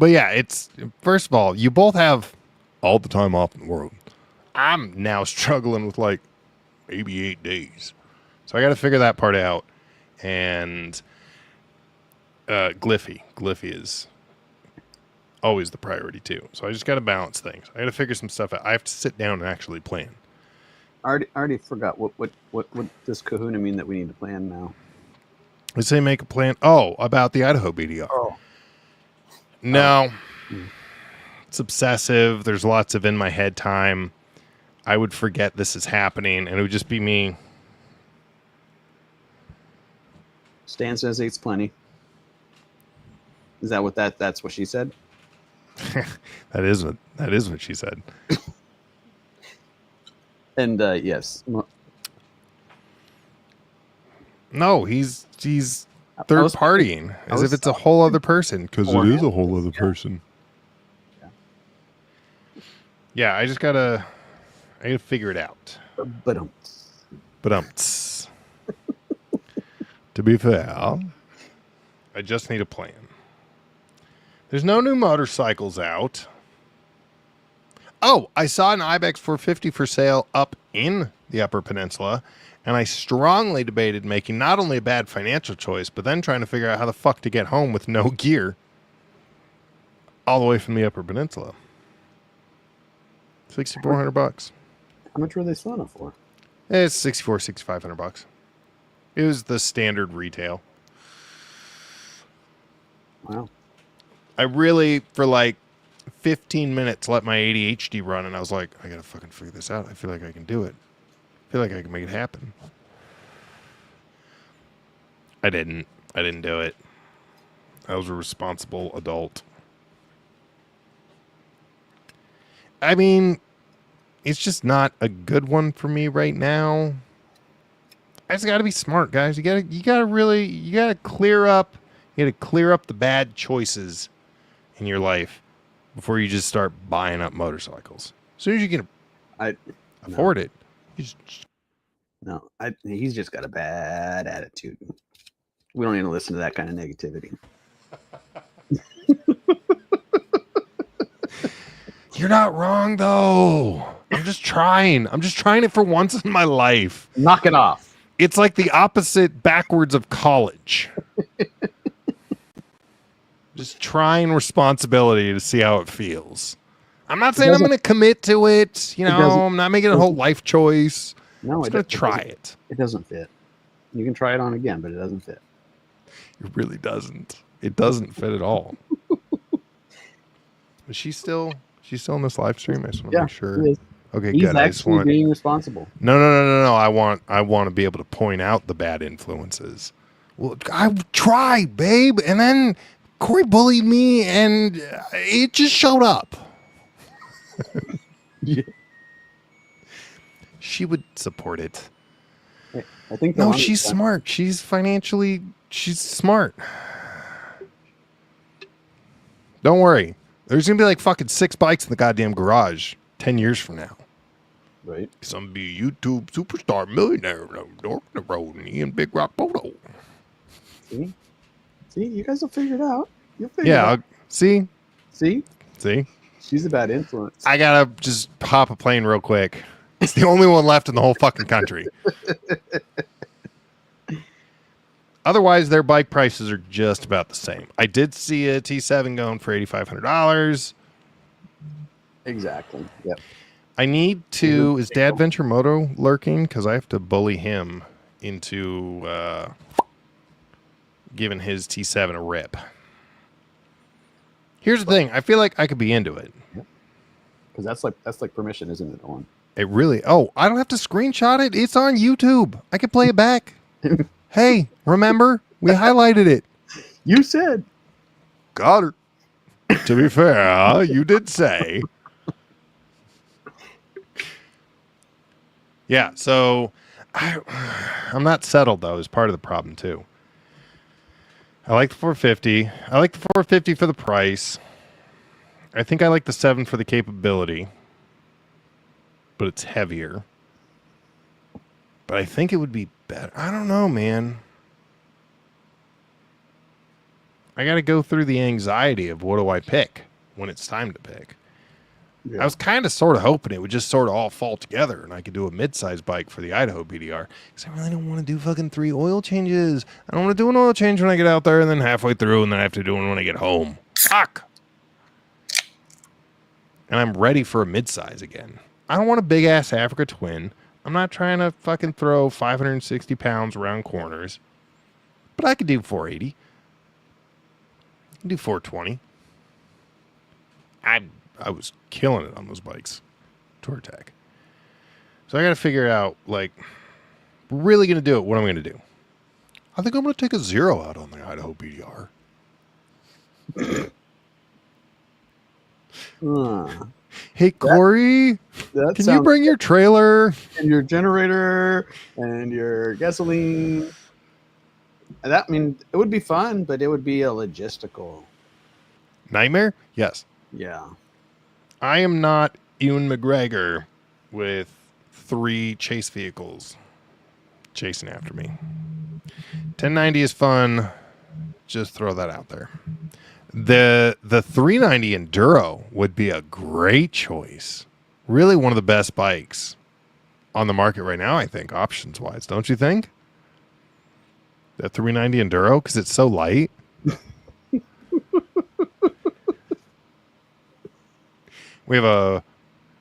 yeah, it's first of all, you both have all the time off in the world. I'm now struggling with like maybe 8 days. So I got to figure that part out. And Gliffy is always the priority too. So I just got to balance things. I got to figure some stuff out. I have to sit down and actually plan. I already forgot what does Kahuna mean that we need to plan now? I say make a plan. Oh, about the Idaho BDR. Oh. No. It's obsessive. There's lots of in my head time. I would forget this is happening, and it would just be me. Stan says 8's plenty. Is that what that's what she said? That is what she said. And yes. No, he's third partying as if it's a whole other person, because it is a whole other person. Yeah, I gotta figure it out. But to be fair, I just need a plan. There's no new motorcycles out. Oh, I saw an Ibex 450 for sale up in the Upper Peninsula, and I strongly debated making not only a bad financial choice, but then trying to figure out how the fuck to get home with no gear all the way from the Upper Peninsula. $6,400. How much were they selling it for? It's $6,500. It was the standard retail. Wow. I really, for like 15 minutes, let my ADHD run, and I was like, I gotta fucking figure this out. I feel like I can do it. I feel like I can make it happen. I didn't do it. I was a responsible adult. I mean, it's just not a good one for me right now. I just gotta be smart, guys. You gotta clear up the bad choices in your life before you just start buying up motorcycles. As soon as you can afford it, he's just got a bad attitude. We don't need to listen to that kind of negativity. You're not wrong, though. I'm just trying it for once in my life. Knock it off. It's like the opposite backwards of college. Just trying responsibility to see how it feels. I'm not saying I'm going to commit to it. I'm not making a whole life choice. No, I'm just going to try it. It doesn't fit. You can try it on again, but it doesn't fit. It really doesn't. It doesn't fit at all. Is she's still in this live stream? I just want to make sure. Okay, He's good. actually being responsible. No. I want to be able to point out the bad influences. Well, I tried, babe, and then Corey bullied me, and it just showed up. Yeah. She would support it. I think No, she's smart. She's smart. Don't worry. There's going to be like fucking 6 bikes in the goddamn garage 10 years from now. Right. Some be YouTube superstar millionaire north the road and he in Big Rock Moto. See, you guys will figure it out. You'll figure it out. See. See. She's a bad influence. I gotta just hop a plane real quick. It's the only one left in the whole fucking country. Otherwise, their bike prices are just about the same. I did see a T7 going for $8,500. Exactly. Yep. I need to. Is Dad Venture Moto lurking? Because I have to bully him into giving his T7 a rip. Here's the thing. I feel like I could be into it. Because that's like permission, isn't it, Owen? It really. Oh, I don't have to screenshot it. It's on YouTube. I can play it back. Hey, remember? We highlighted it. You said. Got her. To be fair, you did say. Yeah, so I'm not settled, though, is part of the problem, too. I like the 450. I like the 450 for the price. I think I like the 7 for the capability. But it's heavier. But I think it would be better. I don't know, man. I got to go through the anxiety of what do I pick when it's time to pick. Yeah. I was kind of sort of hoping it would just sort of all fall together and I could do a mid-size bike for the Idaho BDR. Because I really don't want to do fucking 3 oil changes. I don't want to do an oil change when I get out there and then halfway through and then I have to do one when I get home. Fuck! And I'm ready for a mid-size again. I don't want a big-ass Africa Twin. I'm not trying to fucking throw 560 pounds around corners. But I could do 480. I could do 420. I was killing it on those bikes. Touratech. So I got to figure out, like, really going to do it. What am I going to do? I think I'm going to take a 0 out on the Idaho BDR. Hey, Corey, can you bring your trailer? And your generator and your gasoline. That, I mean, it would be fun, but it would be a logistical nightmare? Yes. Yeah. I am not Ewan McGregor with 3 chase vehicles chasing after me. 1090 is fun. Just throw that out there. The 390 Enduro would be a great choice. Really one of the best bikes on the market right now, I think, options-wise. Don't you think? The 390 Enduro, because it's so light. We have a...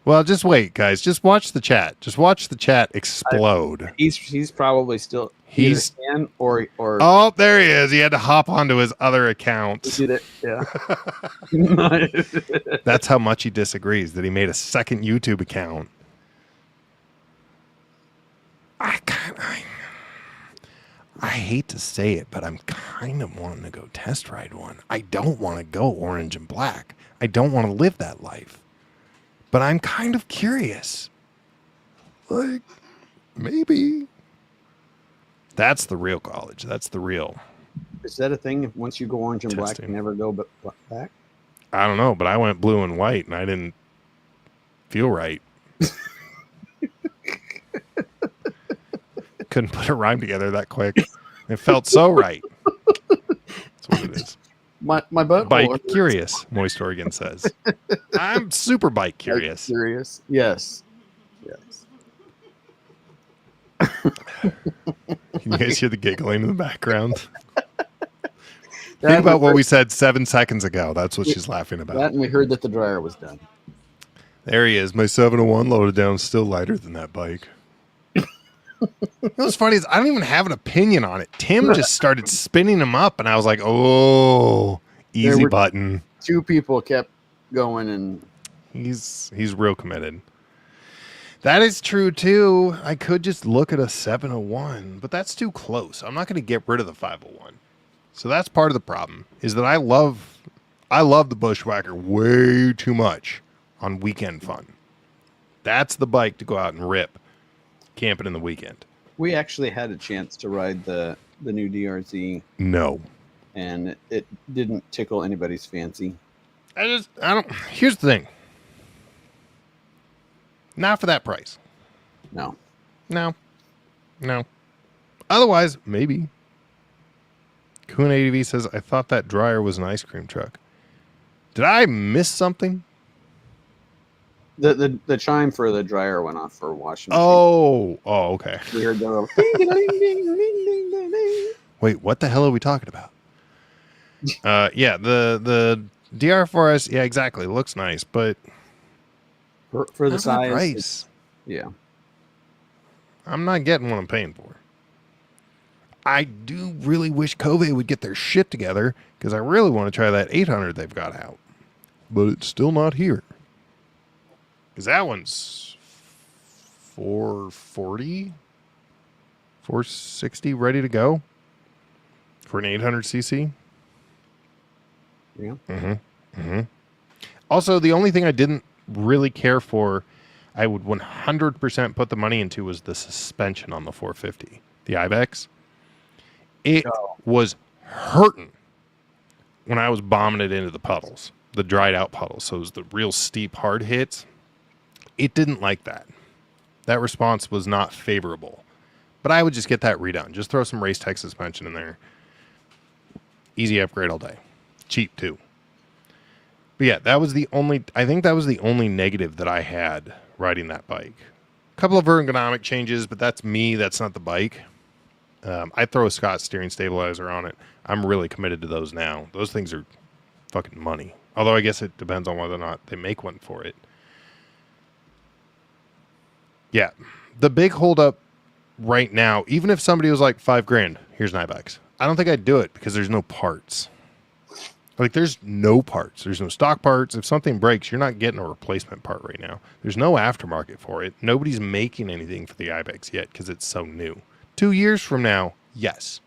Well, just wait, guys. Just watch the chat. Just watch the chat explode. He's probably still... He's in or oh, there he is. He had to hop onto his other account. He did it, yeah. That's how much he disagrees, that he made a second YouTube account. I hate to say it, but I'm kind of wanting to go test ride one. I don't want to go orange and black. I don't want to live that life. But I'm kind of curious. Like, maybe. That's the real college. That's the real. Is that a thing? If once you go orange and testing. black, you never go back? I don't know, but I went blue and white, and I didn't feel right. Couldn't put a rhyme together that quick. It felt so right. That's what it is. My butt. Bike curious, Moist Oregon says. I'm super bike curious. Bike curious. Yes. Can you guys hear the giggling in the background? Think about what we said 7 seconds ago. That's what she's laughing about. That, and we heard that the dryer was done. There he is. My 701 loaded down, still lighter than that bike. What's funny is I don't even have an opinion on it. Tim just started spinning him up, and I was like, oh, easy button. 2 people kept going, and he's real committed. That is true, too. I could just look at a 701, but that's too close. I'm not going to get rid of the 501. So that's part of the problem, is that I love the Bushwhacker way too much on weekend fun. That's the bike to go out and rip camping in the weekend. We actually had a chance to ride the new DRZ, No. and it didn't tickle anybody's fancy. I don't. Here's the thing. Not for that price. No. No. Otherwise, maybe. Coon ADV says, I thought that dryer was an ice cream truck. Did I miss something? The chime for the dryer went off for washing machine. Oh, okay. We heard the little ding, ding, ding, ding, ding, ding, ding. Wait, what the hell are we talking about? Yeah, the DR4S, yeah, exactly. Looks nice, but For the not size. that price. Yeah. I'm not getting what I'm paying for. I do really wish Cove would get their shit together because I really want to try that 800 they've got out. But it's still not here. Because that one's 440, 460 ready to go for an 800cc. Yeah. Also, the only thing I didn't really care for, I would 100% put the money into, was the suspension on the 450, the Ibex. It was hurting when I was bombing it into the puddles, the dried out puddles. So it was the real steep, hard hits. It didn't like that. That response was not favorable. But I would just get that redone. Just throw some Race Tech suspension in there. Easy upgrade all day. Cheap too. But yeah, that was the only, I think that was the only negative that I had riding that bike. A couple of ergonomic changes, but that's me. That's not the bike. I throw a Scott steering stabilizer on it. I'm really committed to those now. Those things are fucking money. Although I guess it depends on whether or not they make one for it. Yeah. The big holdup right now, even if somebody was like $5,000, here's an Ibex, I don't think I'd do it because there's no parts. Like, there's no parts. There's no stock parts. If something breaks, you're not getting a replacement part right now. There's no aftermarket for it. Nobody's making anything for the Ibex yet because it's so new. 2 years from now, yes.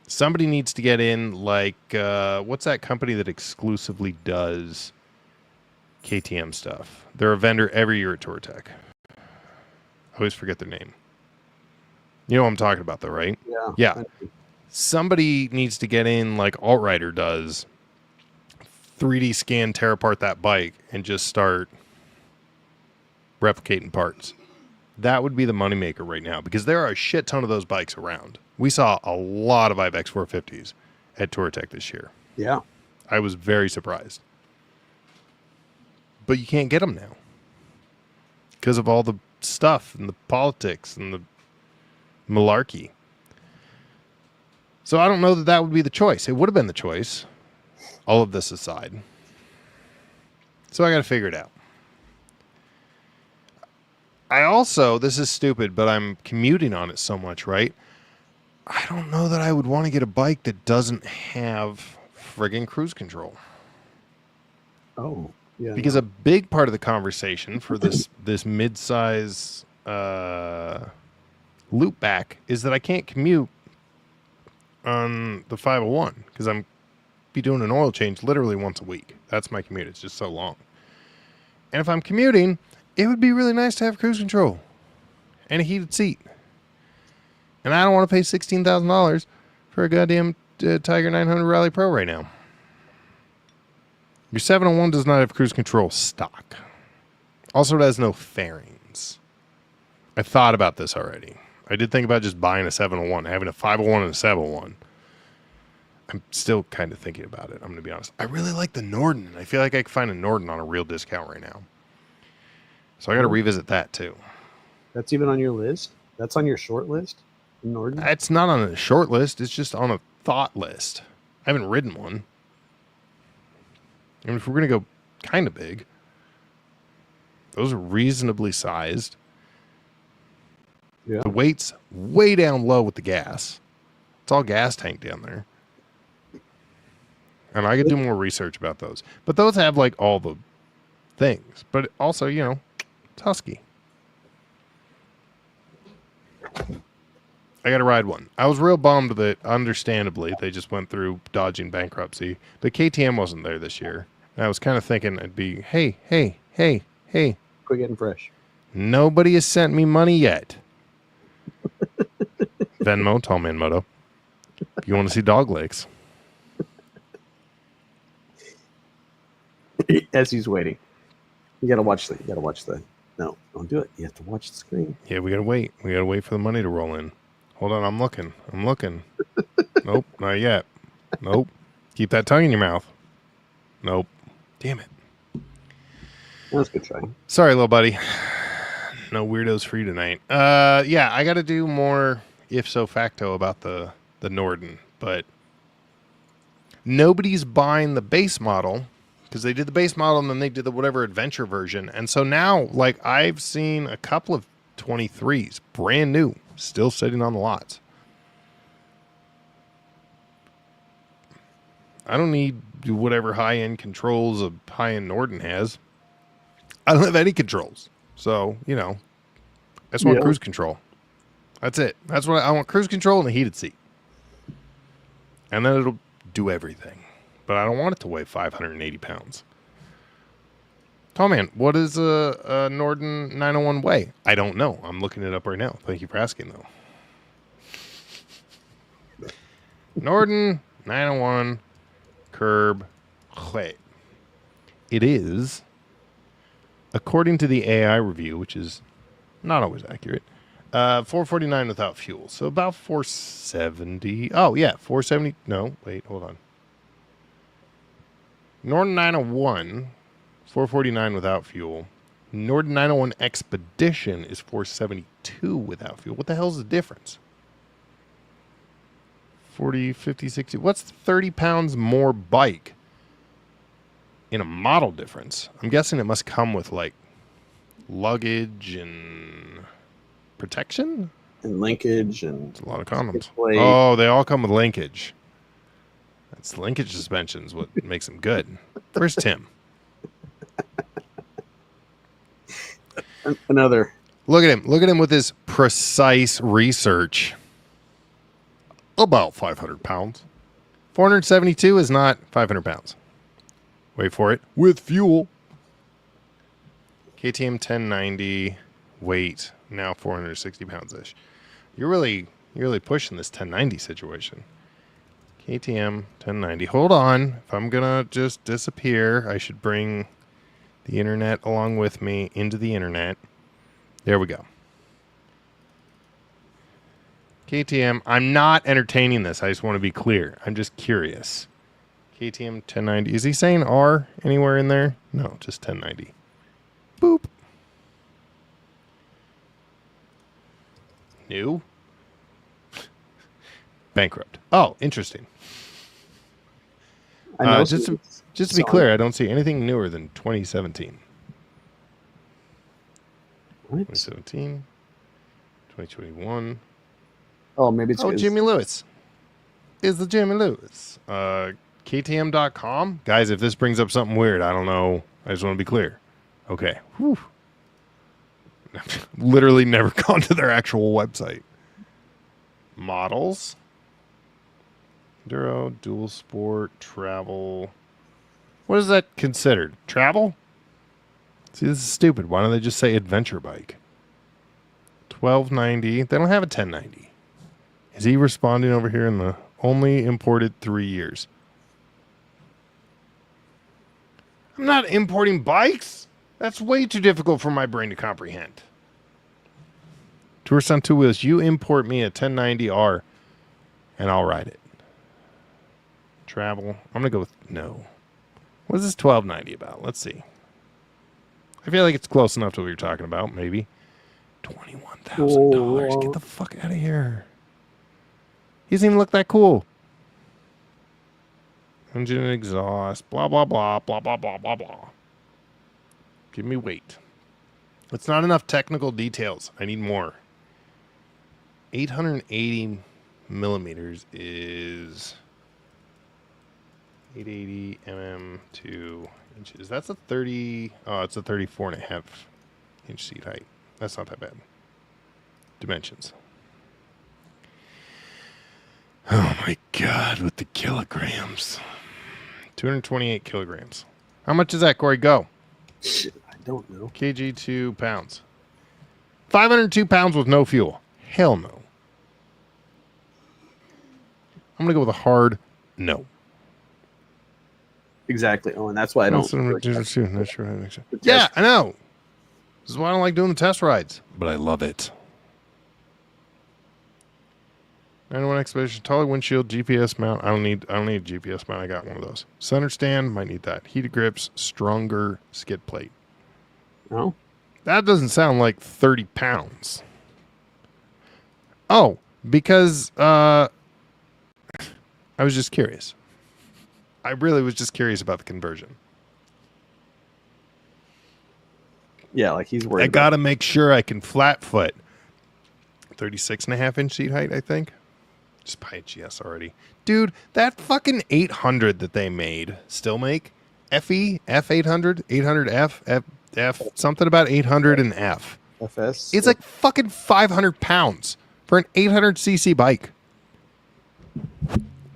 Somebody needs to get in, like, what's that company that exclusively does KTM stuff? They're a vendor every year at Touratech. I always forget their name. You know what I'm talking about, though, right? Yeah. Yeah. Somebody needs to get in like Altrider does, 3D scan, tear apart that bike, and just start replicating parts. That would be the moneymaker right now because there are a shit ton of those bikes around. We saw a lot of Ibex 450s at Touratech this year. Yeah. I was very surprised. But you can't get them now because of all the stuff and the politics and the malarkey. So I don't know that that would be the choice. It would have been the choice, all of this aside. So I got to figure it out. I also, this is stupid, but I'm commuting on it so much, right? I don't know that I would want to get a bike that doesn't have friggin' cruise control. Oh, yeah. Because a big part of the conversation for this mid-size loop back is that I can't commute on the 501 because I'm be doing an oil change literally once a week. That's my commute. It's just so long. And if I'm commuting, it would be really nice to have cruise control and a heated seat. And I don't want to pay $16,000 for a goddamn Tiger 900 Rally Pro right now. Your 701 does not have cruise control stock. Also, it has no fairings. I thought about this already. I did think about just buying a 701, having a 501 and a 701. I'm still kind of thinking about it. I'm going to be honest. I really like the Norden. I feel like I could find a Norden on a real discount right now. So I got to revisit that too. That's even on your list? That's on your short list? Norden? It's not on a short list. It's just on a thought list. I haven't ridden one. And if we're going to go kind of big, those are reasonably sized. Yeah. The weight's way down low with the gas. It's all gas tank down there. And I could do more research about those. But those have like all the things. But also, you know, it's husky. I got to ride one. I was real bummed that, understandably, they just went through dodging bankruptcy. But KTM wasn't there this year. And I was kind of thinking it'd be, hey. Quit getting fresh. Nobody has sent me money yet. Venmo, Tall Man Moto. If you want to see dog legs. As he's waiting. You gotta watch the. No, don't do it. You have to watch the screen. Yeah, we gotta wait. We gotta wait for the money to roll in. Hold on, I'm looking. Nope, not yet. Nope. Keep that tongue in your mouth. Nope. Damn it. That was a good try. Sorry, little buddy. No weirdos for you tonight. Yeah, I gotta do more if so facto about the Norden, but nobody's buying the base model. Because they did the base model and then they did the whatever adventure version. And so now, like, I've seen a couple of 23s, brand new, still sitting on the lots. I don't need whatever high-end controls a high-end Norden has. I don't have any controls. So, you know, I just want cruise control. That's it. That's what I want, cruise control and a heated seat. And then it'll do everything. But I don't want it to weigh 580 pounds. Tall Man, what does a Norden 901 weigh? I don't know. I'm looking it up right now. Thank you for asking, though. Norden 901 curb weight. It is, according to the AI review, which is not always accurate, 449 without fuel. So about 470. Oh, yeah, 470. No, wait, hold on. Norden 901, 449 without fuel. Norden 901 Expedition is 472 without fuel. What the hell is the difference? 40, 50, 60. What's 30 pounds more bike in a model difference? I'm guessing it must come with, like, luggage and protection? And linkage and... It's a lot of condoms. Plate. Oh, they all come with linkage. It's linkage suspensions what makes them good. Where's Tim? Another. Look at him. Look at him with his precise research. About 500 pounds. 472 is not 500 pounds. Wait for it. With fuel. KTM 1090 weight now 460 pounds-ish. You're really pushing this 1090 situation. KTM 1090. Hold on. If I'm going to just disappear, I should bring the internet along with me into the internet. There we go. KTM. I'm not entertaining this. I just want to be clear. I'm just curious. KTM 1090. Is he saying R anywhere in there? No, just 1090. Boop. New. Bankrupt. Oh, interesting. I know just to be clear, I don't see anything newer than 2017. What? 2017, 2021. Oh, maybe it's Jimmy Lewis. Is the Jimmy Lewis. KTM.com. Guys, if this brings up something weird, I don't know. I just want to be clear. Okay. Whew. Literally never gone to their actual website. Models. Enduro, dual sport, travel. What is that considered? Travel? See, this is stupid. Why don't they just say adventure bike? 1290. They don't have a 1090. Is he responding over here in the only imported 3 years? I'm not importing bikes. That's way too difficult for my brain to comprehend. Tourist on two wheels. You import me a 1090R and I'll ride it. Travel. I'm going to go with no. What is this 1290 about? Let's see. I feel like it's close enough to what you're talking about. Maybe. $21,000. Get the fuck out of here. He doesn't even look that cool. Engine and exhaust. Blah, blah, blah. Blah, blah, blah, blah, blah. Give me weight. It's not enough technical details. I need more. 880 millimeters is 880 mm to inches. That's a 30. Oh, it's a 34 and a half inch seat height. That's not that bad. Dimensions. Oh my God, with the kilograms. 228 kilograms. How much does that, Corey? Go. Shit, I don't know. kg 2 pounds. 502 pounds with no fuel. Hell no. I'm going to go with a hard no. Exactly. Oh, and that's why I don't. Yeah, I know. This is why I don't like doing the test rides, but I love it. 91 Expedition, taller windshield, GPS mount. I don't need a GPS mount. I got one of those. Center stand, might need that. Heated grips, stronger skid plate. No. That doesn't sound like 30 pounds. Oh, because I was just curious. I really was just curious about the conversion. Yeah, like he's worried. I got to make sure I can flat foot. 36.5-inch seat height, I think. Just buy a GS already. Dude, that fucking 800 that they made, still make? FE? F800? 800F? F something about 800 and F. FS. It's like fucking 500 pounds for an 800cc bike.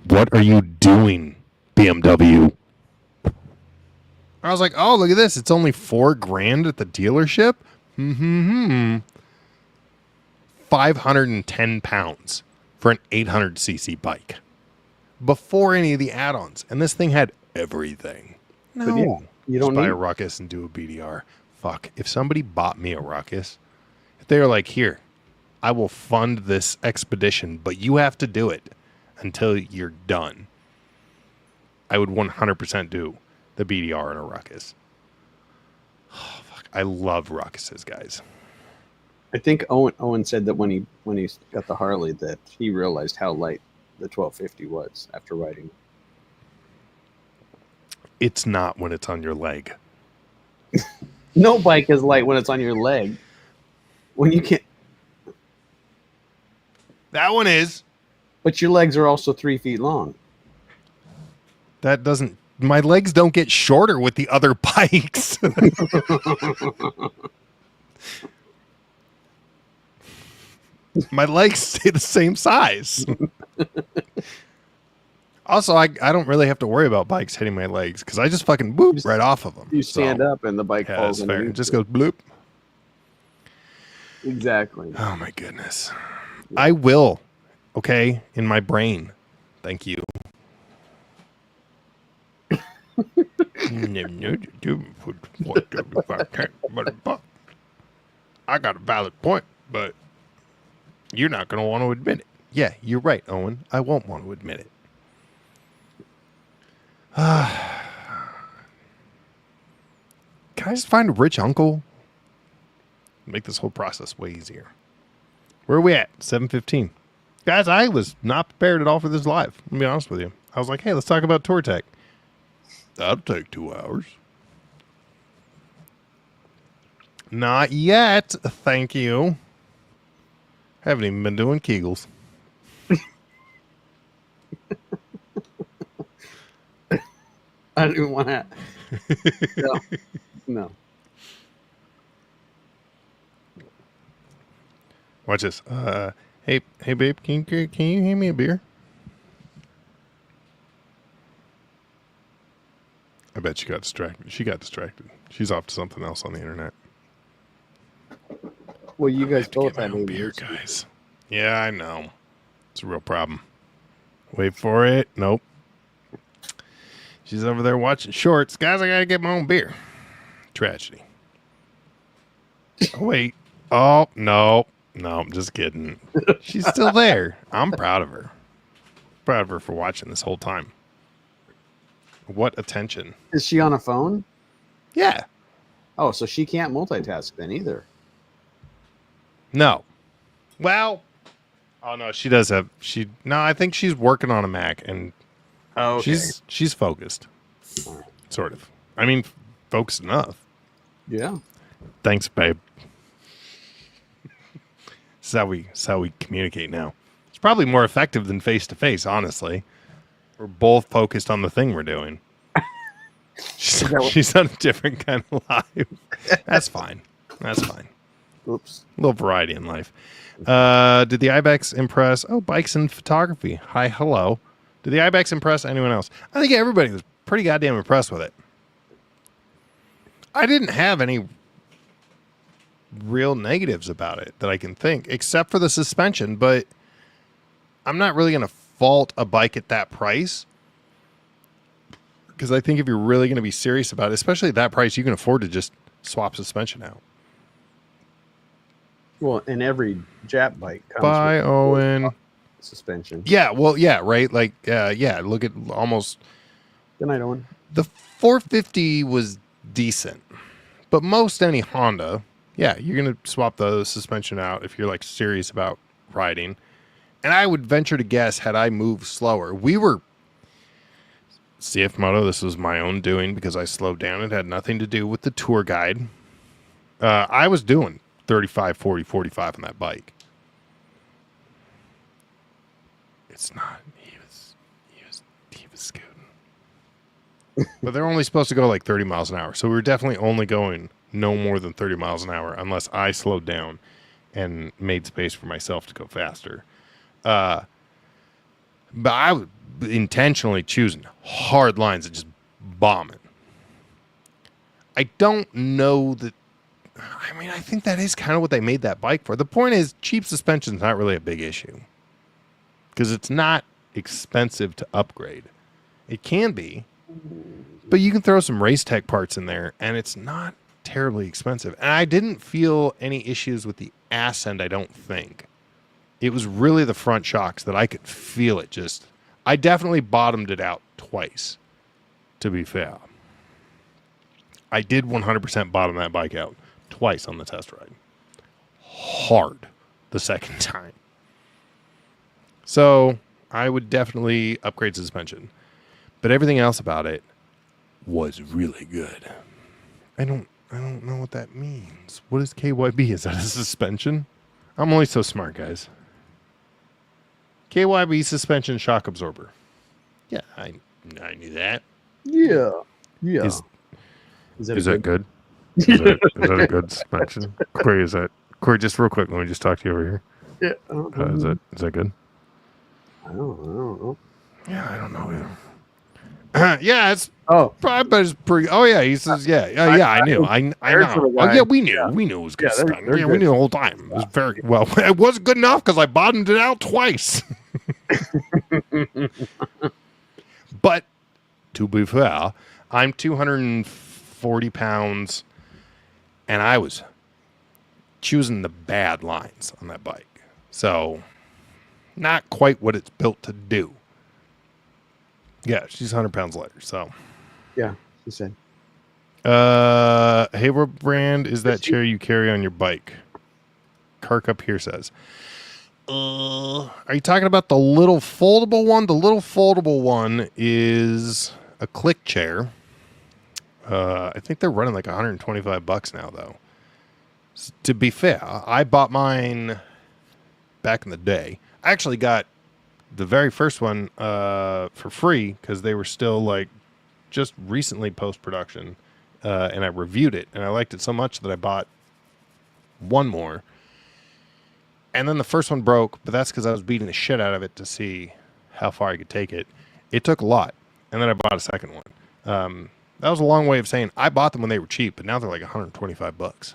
What are you doing, BMW? I was like, oh, look at this. It's only $4,000 at the dealership. 510 pounds for an 800cc bike before any of the add-ons. And this thing had everything. No. But yeah, you don't just buy need a Ruckus and do a BDR. Fuck. If somebody bought me a Ruckus, if they were like, here, I will fund this expedition, but you have to do it until you're done, I would 100% do the BDR in a Ruckus. Oh, fuck. I love Ruckuses, guys. I think Owen said that when he got the Harley that he realized how light the 1250 was after riding. It's not when it's on your leg. No bike is light when it's on your leg. When you can't. That one is. But your legs are also 3 feet long. That doesn't. My legs don't get shorter with the other bikes. My legs stay the same size. Also, I don't really have to worry about bikes hitting my legs because I just fucking boop right off of them. You stand up and the bike falls that's fair. underneath It just you. goes bloop. Exactly. Oh my goodness. I will. Okay, in my brain. Thank you. I got a valid point, but you're not going to want to admit it. Yeah, you're right, Owen. I won't want to admit it. Can I just find a rich uncle? Make this whole process way easier. Where are we at? 7:15. Guys, I was not prepared at all for this live. Let me be honest with you. I was like, hey, let's talk about Touratech. That'll take 2 hours. Not yet. Thank you. Haven't even been doing Kegels. I don't even want to. No. Watch this. Hey, babe, can you hand me a beer? I bet she got distracted. She got distracted. She's off to something else on the internet. Well, you guys To both get my have own a beer, guys. Yeah, I know. It's a real problem. Wait for it. Nope. She's over there watching shorts. Guys, I gotta get my own beer. Tragedy. Oh, wait. Oh, no. No, I'm just kidding. She's still there. I'm proud of her. Proud of her for watching this whole time. What attention. Is she on a phone? Yeah. Oh, so she can't multitask then either. No. Well. Oh, no, she does have. No, I think she's working on a Mac, and Oh, okay. she's focused. Sort of. I mean, focused enough. Yeah. Thanks, babe. This is how we communicate now. It's probably more effective than face-to-face, honestly. We're both focused on the thing we're doing. She's on a different kind of live. That's fine. That's fine. Oops. A little variety in life. Did the Ibex impress? Oh, bikes and photography. Hi, hello. Did the Ibex impress anyone else? I think everybody was pretty goddamn impressed with it. I didn't have any real negatives about it that I can think, except for the suspension, but I'm not really going to fault a bike at that price. Because I think if you're really going to be serious about it, especially at that price, you can afford to just swap suspension out. Well, and every Jap bike comes Bye, with Owen. suspension. Yeah, well, yeah, right. Like, yeah, look at almost Good night, Owen. the 450 was decent, but most any Honda, yeah, you're going to swap the suspension out if you're like serious about riding. And I would venture to guess, had I moved slower, we were CF Moto. This was my own doing because I slowed down. It had nothing to do with the tour guide. I was doing 35, 40, 45 on that bike. It's not. He was scooting. But they're only supposed to go like 30 miles an hour. So we were definitely only going no more than 30 miles an hour unless I slowed down and made space for myself to go faster. But I was intentionally choosing hard lines and just bombing. I don't know that. I mean, I think that is kind of what they made that bike for. The point is, cheap suspension is not really a big issue because it's not expensive to upgrade. It can be, but you can throw some race tech parts in there and it's not terribly expensive. And I didn't feel any issues with the ass end, I don't think. It was really the front shocks that I could feel it just. I definitely bottomed it out twice, to be fair. I did 100% bottom that bike out twice on the test ride. Hard the second time. So I would definitely upgrade suspension. But everything else about it was really good. I don't know what that means. What is KYB? Is that a suspension? I'm only so smart, guys. KYB suspension shock absorber. Yeah, I knew that. Yeah. Is Is that good? Is that a good suspension? Corey, Corey, just real quick, let me just talk to you over here. Yeah. Is that good? I don't know. Yeah, I don't know either. Yeah, it's probably, but it's pretty. Oh yeah, he says yeah. I knew. I know. Oh yeah, we knew. We knew it was good stuff. Yeah, we knew the whole time. It was very well. It wasn't good enough because I bottomed it out twice. But to be fair, I'm 240 pounds, and I was choosing the bad lines on that bike. So, not quite what it's built to do. Yeah, she's 100 pounds lighter, so. Yeah, she said. Hey, what brand is that chair you carry on your bike? Kark up here says. Are you talking about the little foldable one? The little foldable one is a click chair. I think they're running like $125 now, though. To be fair, I bought mine back in the day. I actually got the very first one for free because they were still like just recently post-production, and I reviewed it, and I liked it so much that I bought one more. And then the first one broke, but that's because I was beating the shit out of it to see how far I could take it. It took a lot, and then I bought a second one. That was a long way of saying I bought them when they were cheap, but now they're like $125.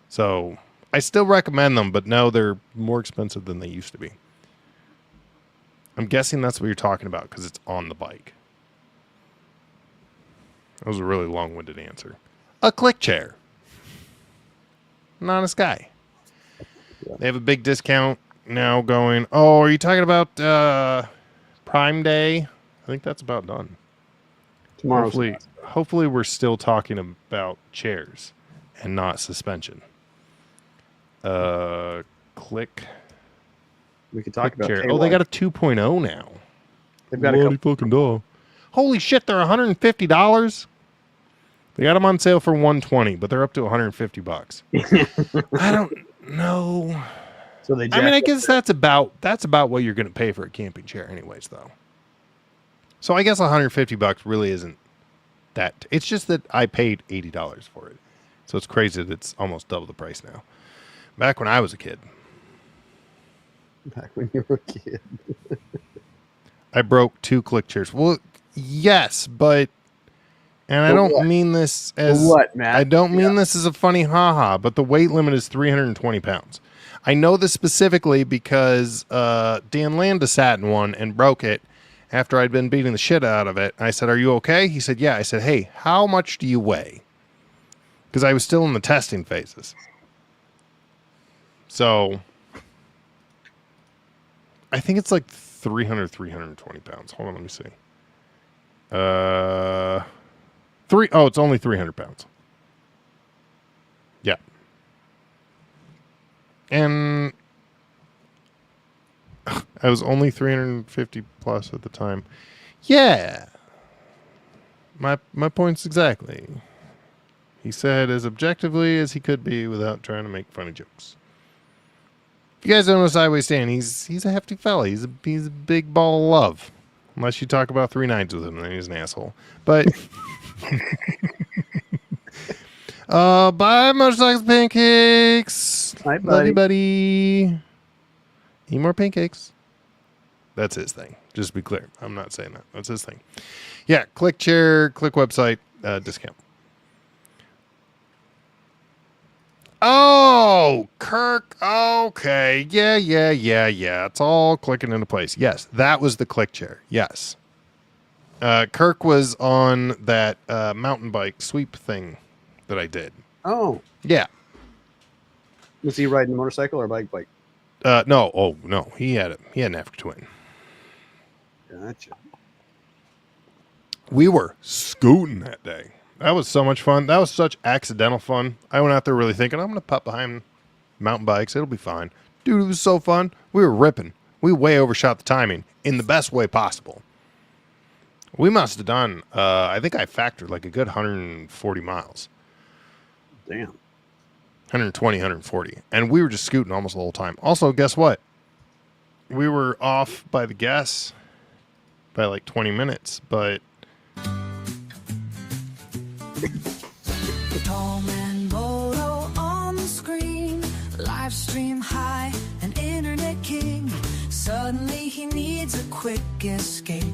So I still recommend them, but no, they're more expensive than they used to be. I'm guessing that's what you're talking about because it's on the bike. That was a really long-winded answer. A click chair. Not a Sky. They have a big discount now going. Oh, are you talking about Prime Day? I think that's about done. Hopefully we're still talking about chairs and not suspension. Click. We could talk about chair. KY. Oh, they got a 2.0 now. They've got a couple. fucking duh. Holy shit, they're $150. They got them on sale for $120, but they're up to $150. I don't know. So they. I mean, I guess that's about what you're going to pay for a camping chair, anyways, though. So I guess $150 really isn't that. It's just that I paid $80 for it, so it's crazy that it's almost double the price now. Back when I was a kid. Back when you were a kid. I broke 2 click chairs. Well, yes, but and I don't mean this as what, Matt? I don't mean this as a funny haha, but the weight limit is 320 pounds. I know this specifically because Dan Landa sat in one and broke it after I'd been beating the shit out of it. I said, "Are you okay?" He said, "Yeah." I said, "Hey, how much do you weigh?" Because I was still in the testing phases. So I think it's like 320 pounds. Hold on, let me see. It's only 300 pounds. Yeah. And I was only 350 plus at the time. Yeah. My point's exactly. He said as objectively as he could be without trying to make funny jokes. If you guys don't know Sideways Stan, he's a hefty fella. He's a big ball of love. Unless you talk about 3 nights with him, then he's an asshole. But bye motorcycles pancakes. Bye, Love you, buddy. buddy. Eat more pancakes. That's his thing. Just to be clear. I'm not saying that. That's his thing. Yeah, click chair, click website, discount. Oh, Kirk. Okay. Yeah. It's all clicking into place. Yes, that was the click chair. Yes. Kirk was on that mountain bike sweep thing that I did. Oh, Yeah. was he riding a motorcycle or a bike? No. Oh, no. He had an Africa Twin. Gotcha. We were scooting that day. That was so much fun. That was such accidental fun. I went out there really thinking, I'm going to pop behind mountain bikes. It'll be fine. Dude, it was so fun. We were ripping. We way overshot the timing in the best way possible. We must have done, I think I factored like a good 140 miles. Damn. 120, 140. And we were just scooting almost the whole time. Also, guess what? We were off by the guests by like 20 minutes, but... Tom and Moto on the screen, live stream high, an internet king. Suddenly he needs a quick escape.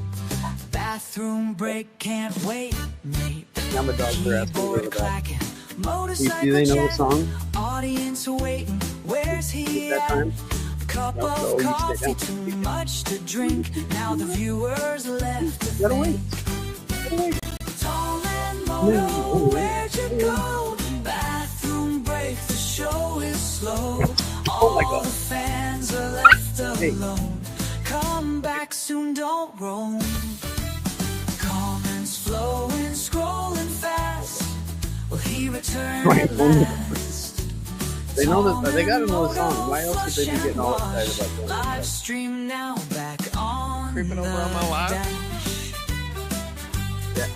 Bathroom break, can't wait, mate. Now my dogs are asking me Keyboard about clacking, Do motorcycle they know the jack, song? audience waiting. Where's he That at? time? Cup No, of you stay coffee, down. too much to drink. Now the viewers left to Gotta wait. think. Tom and Moto, where'd you go? Bathroom break, the show is slow. Oh my All God. the fans are left Hey. alone. Come back soon, don't roam. Comments flowing, scrolling fast. Will he return Right. at last? They know that they gotta know the song. Why else would they be getting all excited about that? Live stream now, back on Creeping over on my the lap? dash. Yeah.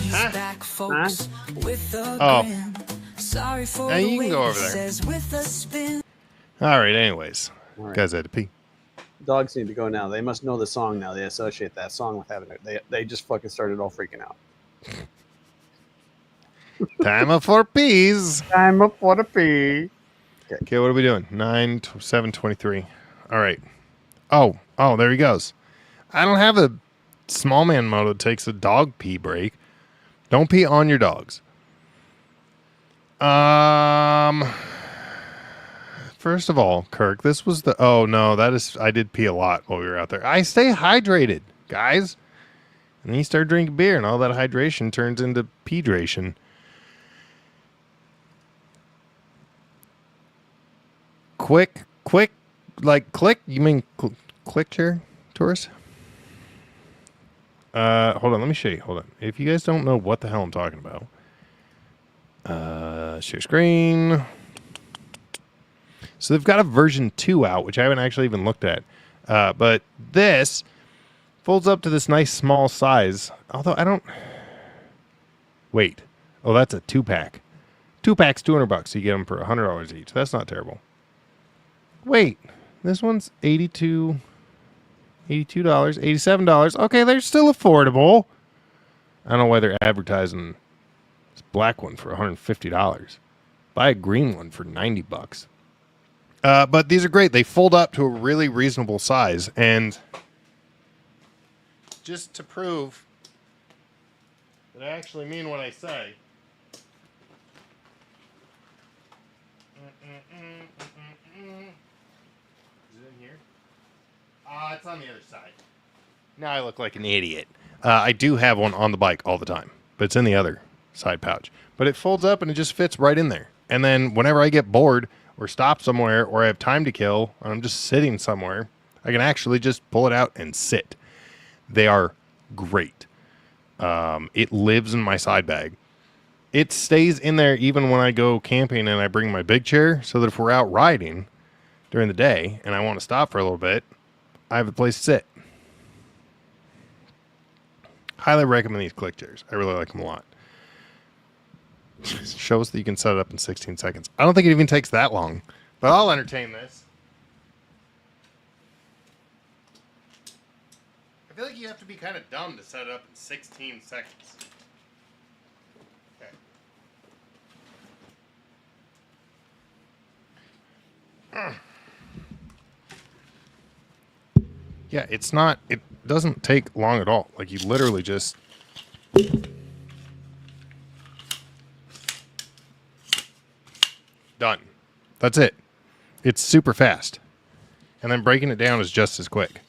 He's Huh? back, folks, with a Oh. grin. Sorry for Yeah, the you can way go he over there. says with a spin. All right, anyways. All right. Guys, I had to pee. Dogs need to go now. They must know the song now. They associate that song with having it. They just fucking started all freaking out. Time up for peas. I'm up for the pee. Okay, what are we doing? 7:23. All right. Oh, there he goes. I don't have a small man mode that takes a dog pee break. Don't pee on your dogs. First of all, Kirk, this was the... Oh, no, I did pee a lot while we were out there. I stay hydrated, guys. And then you start drinking beer, and all that hydration turns into pee-dration. Quick, like click? You mean click chair, tourist? Hold on, let me show you. Hold on. If you guys don't know what the hell I'm talking about, share screen. So they've got a version 2 out, which I haven't actually even looked at. But this folds up to this nice small size. Although I don't... Wait. Oh, that's a 2-pack. 2-pack's $200. So you get them for $100 each. That's not terrible. Wait. This one's $82, $87. Okay, they're still affordable. I don't know why they're advertising this black one for $150. Buy a green one for $90. But these are great. They fold up to a really reasonable size. And just to prove that I actually mean what I say. It's on the other side. Now I look like an idiot. I do have one on the bike all the time, but it's in the other side pouch. But it folds up and it just fits right in there. And then whenever I get bored or stop somewhere or I have time to kill and I'm just sitting somewhere, I can actually just pull it out and sit. They are great. It lives in my side bag. It stays in there even when I go camping and I bring my big chair, so that if we're out riding during the day and I want to stop for a little bit, I have a place to sit. Highly recommend these click chairs. I really like them a lot. Shows that you can set it up in 16 seconds. I don't think it even takes that long, but I'll entertain this. I feel like you have to be kind of dumb to set it up in 16 seconds. Okay. Yeah, it doesn't take long at all. Like, you literally just done. That's it. It's super fast. And then breaking it down is just as quick.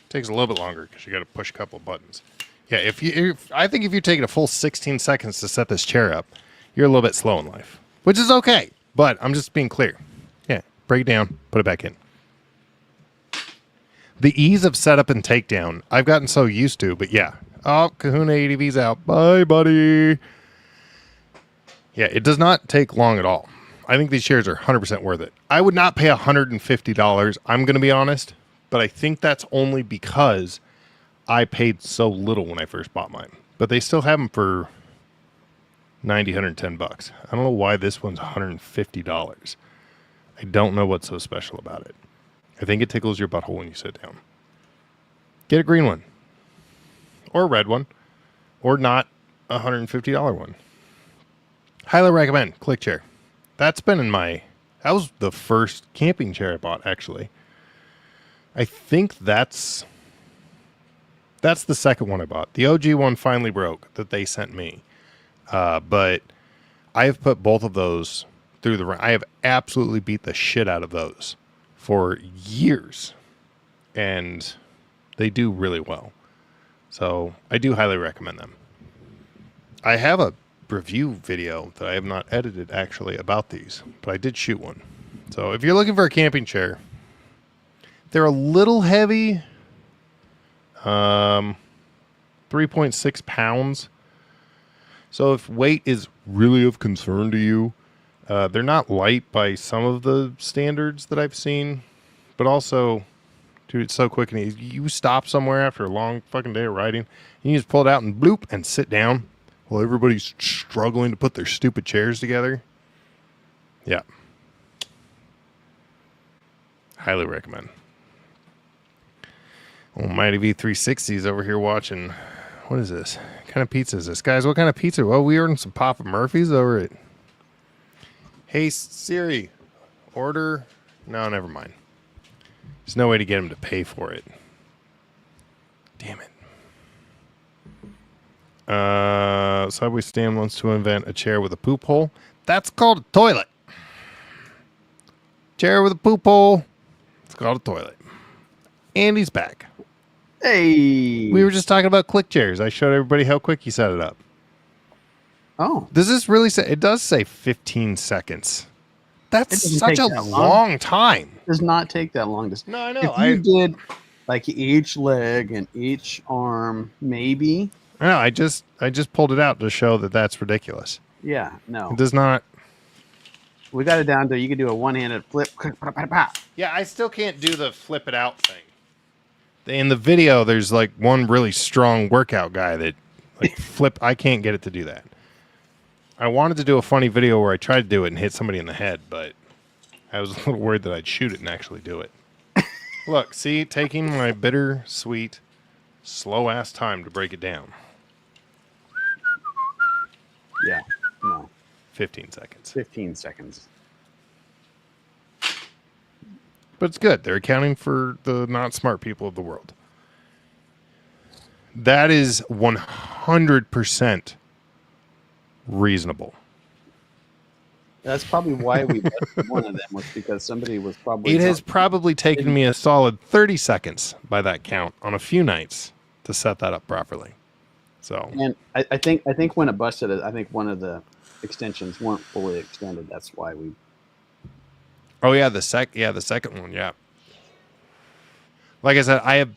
Takes a little bit longer because you got to push a couple of buttons. Yeah, I think if you're taking a full 16 seconds to set this chair up, you're a little bit slow in life, which is okay. But I'm just being clear. Yeah, break it down, put it back in. The ease of setup and takedown, I've gotten so used to, but yeah. Oh, Kahuna ADV's out. Bye, buddy. Yeah, it does not take long at all. I think these chairs are 100% worth it. I would not pay $150, I'm going to be honest, but I think that's only because I paid so little when I first bought mine. But they still have them for $90, $110. I don't know why this one's $150. I don't know what's so special about it. I think it tickles your butthole when you sit down. Get a green one. Or a red one. Or not a $150 one. Highly recommend. Click chair. That was the first camping chair I bought, actually. I think that's the second one I bought. The OG one finally broke that they sent me. But I have put both of those through the... I have absolutely beat the shit out of those for years, and they do really well. So I do highly recommend them. I have a review video that I have not edited actually about these, but I did shoot one. So if you're looking for a camping chair, they're a little heavy, 3.6 pounds. So if weight is really of concern to you, they're not light by some of the standards that I've seen, but also, dude, it's so quick and easy. You stop somewhere after a long fucking day of riding, and you just pull it out and bloop and sit down while everybody's struggling to put their stupid chairs together. Yeah. Highly recommend. Oh, Mighty V360's over here watching. What is this? What kind of pizza is this? Guys, what kind of pizza? Well, we ordered some Papa Murphy's over at... Hey, Siri, order... No, never mind. There's no way to get him to pay for it. Damn it. Subway stand wants to invent a chair with a poop hole. That's called a toilet. Chair with a poop hole. It's called a toilet. And he's back. Hey. We were just talking about click chairs. I showed everybody how quick you set it up. Oh. Does this really say... It does say 15 seconds. That's such a long time. It does not take that long. No, I know. If you did like each leg and each arm, maybe. I know. I just pulled it out to show that that's ridiculous. Yeah, no. It does not... We got it down to you could do a one-handed flip. Yeah, I still can't do the flip it out thing. In the video, there's like one really strong workout guy that like flip. I can't get it to do that. I wanted to do a funny video where I tried to do it and hit somebody in the head, but I was a little worried that I'd shoot it and actually do it. Look, see, taking my bitter, sweet, slow-ass time to break it down. Yeah, no. 15 seconds. 15 seconds. But it's good. They're accounting for the not smart people of the world. That is 100% reasonable. That's probably why we busted one of them, was because somebody was probably. It has probably taken me a solid 30 seconds by that count on a few nights to set that up properly. So, And I think when it busted, I think one of the extensions weren't fully extended. That's why we. oh yeah, the second one, yeah. Like I said, I have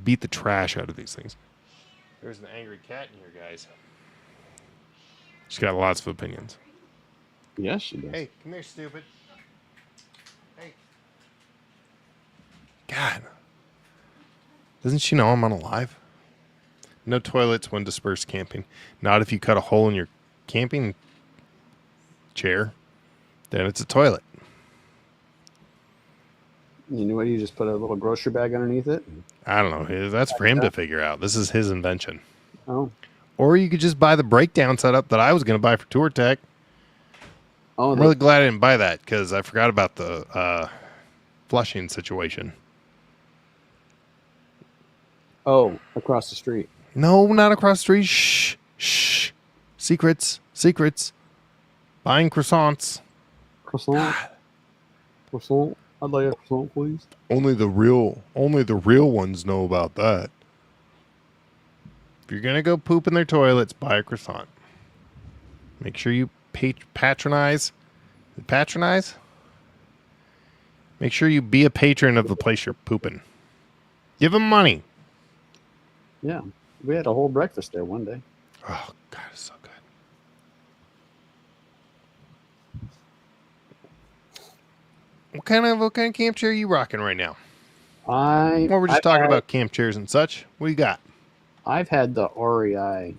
beat the trash out of these things. There's an angry cat in here, guys. She's got lots of opinions. Yes, she does. Hey, come here, stupid. Hey. God. Doesn't she know I'm on a live? No toilets when dispersed camping. Not if you cut a hole in your camping chair. Then it's a toilet. You know what? You just put a little grocery bag underneath it. I don't know. That's for him to figure out. This is his invention. Oh. Or you could just buy the breakdown setup that I was going to buy for Touratech. Oh, I'm really glad I didn't buy that because I forgot about the flushing situation. Oh, across the street. No, not across the street. Shh. Shh. Secrets. Secrets. Buying croissants. Croissant. Croissant. I'd like a croissant, please. Only the real ones know about that. If you're going to go poop in their toilets, buy a croissant. Make sure you patronize. Patronize? Make sure you be a patron of the place you're pooping. Give them money. Yeah. We had a whole breakfast there one day. Oh, God, it's so good. What kind of camp chair are you rocking right now? Well, we're just talking about camp chairs and such. What do you got? I've had the REI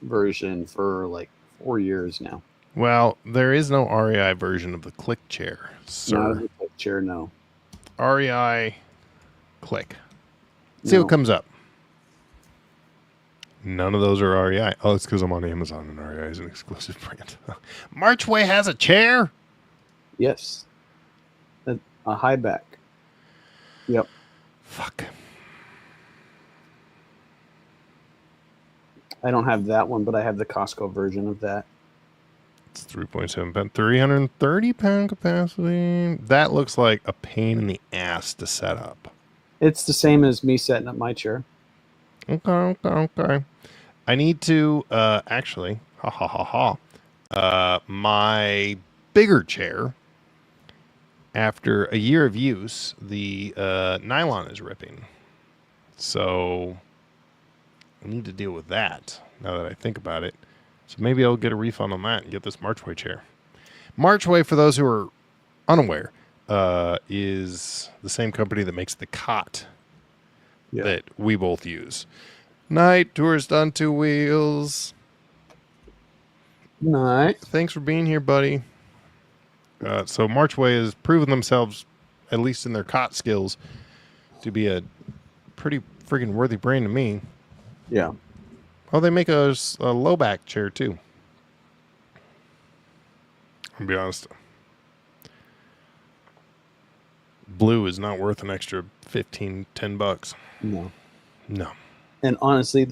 version for like 4 years now. Well, there is no REI version of the click chair, sir. Not a click chair, no. REI click. See No. what comes up. None of those are REI. Oh, it's because I'm on Amazon and REI is an exclusive brand. Marchway has a chair? Yes. A high back. Yep. Fuck. I don't have that one, but I have the Costco version of that. It's 3.7 pound, 330 pound capacity. That looks like a pain in the ass to set up. It's the same as me setting up my chair. Okay. I need to actually, my bigger chair, after a year of use, the nylon is ripping. So I need to deal with that now that I think about it. So maybe I'll get a refund on that and get this Marchway chair. Marchway, for those who are unaware, is the same company that makes the cot that we both use. Night tourist on two wheels. Night. Thanks for being here, buddy. So Marchway has proven themselves, at least in their cot skills, to be a pretty friggin' worthy brand to me. Yeah. Oh, they make a low back chair too. I'll be honest. Blue is not worth an extra $10. No. No. And honestly,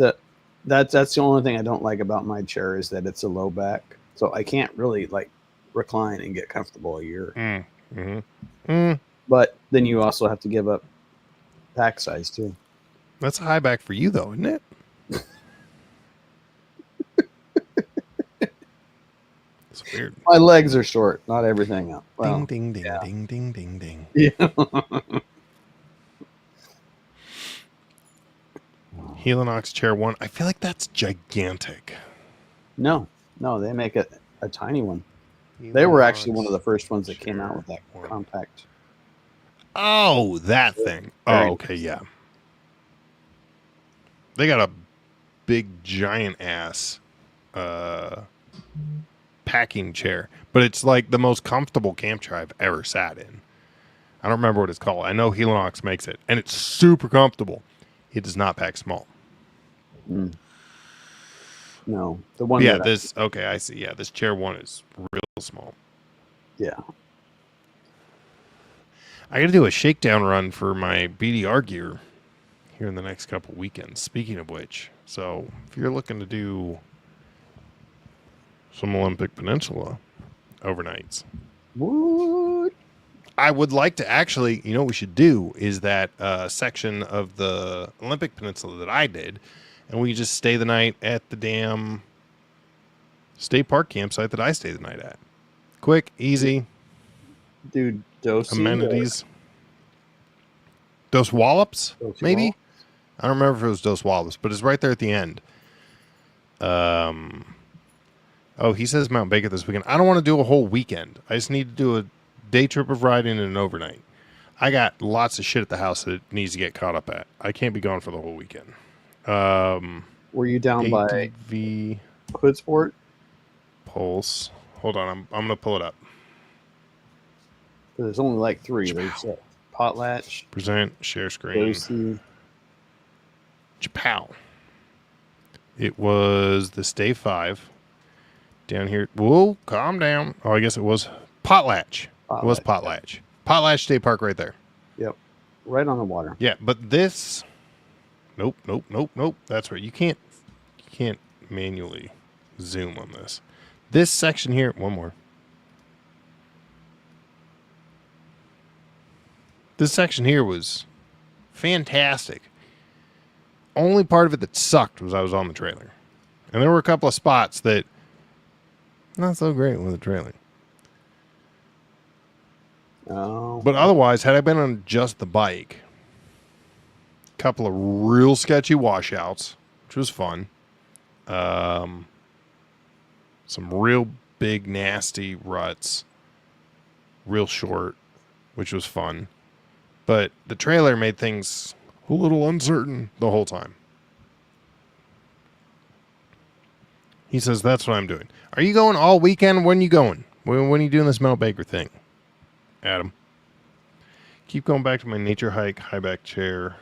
that's the only thing I don't like about my chair is that it's a low back. So I can't really like recline and get comfortable here. But then you also have to give up back size too. That's a high back for you though, isn't it? It's weird. My legs are short, not everything else. Well, Ding, ding, yeah. ding, ding, ding, ding. Yeah. Helinox Chair 1. I feel like that's gigantic. No, they make a tiny one. They were actually one of the first ones that came out with that compact. Oh, that thing. Oh, okay, yeah. They got a big, giant ass packing chair, but it's like the most comfortable camp chair I've ever sat in. I don't remember what it's called. I know Helinox makes it, and it's super comfortable. It does not pack small. No, the one. Yeah, okay, I see. Yeah, this chair 1 is real small. Yeah. I got to do a shakedown run for my BDR gear here in the next couple weekends. Speaking of which, so if you're looking to do some Olympic Peninsula, overnights. What? I would like to actually, you know what we should do is that section of the Olympic Peninsula that I did, and we just stay the night at the damn state park campsite that I stayed the night at. Quick, easy, Dude, Dosey? amenities. Dos Wallops, Dosey maybe? Wallops? I don't remember if it was Dos Wallops, but it's right there at the end. Oh, he says Mount Baker this weekend. I don't want to do a whole weekend. I just need to do a day trip of riding and an overnight. I got lots of shit at the house that needs to get caught up at. I can't be gone for the whole weekend. Were you down by ATV Hood Sport? Pulse. Hold on, I'm going to pull it up. There's only like 3. There's Potlatch, Present, share screen. Dosey. Chapow. It was this day 5 down here. Whoa, calm down. Oh, I guess it was Potlatch. It was Potlatch. Potlatch State Park right there. Yep. Right on the water. Yeah, but this nope. That's right. You can't manually zoom on this. This section here, one more. This section here was fantastic. Only part of it that sucked was I was on the trailer. And there were a couple of spots that not so great with the trailer. Oh. But otherwise, had I been on just the bike, a couple of real sketchy washouts, which was fun. Some real big, nasty ruts, real short, which was fun. But the trailer made things a little uncertain the whole time. He says, that's what I'm doing. Are you going all weekend? When are you going? When are you doing this Mount Baker thing? Adam. Keep going back to my nature hike, high back chair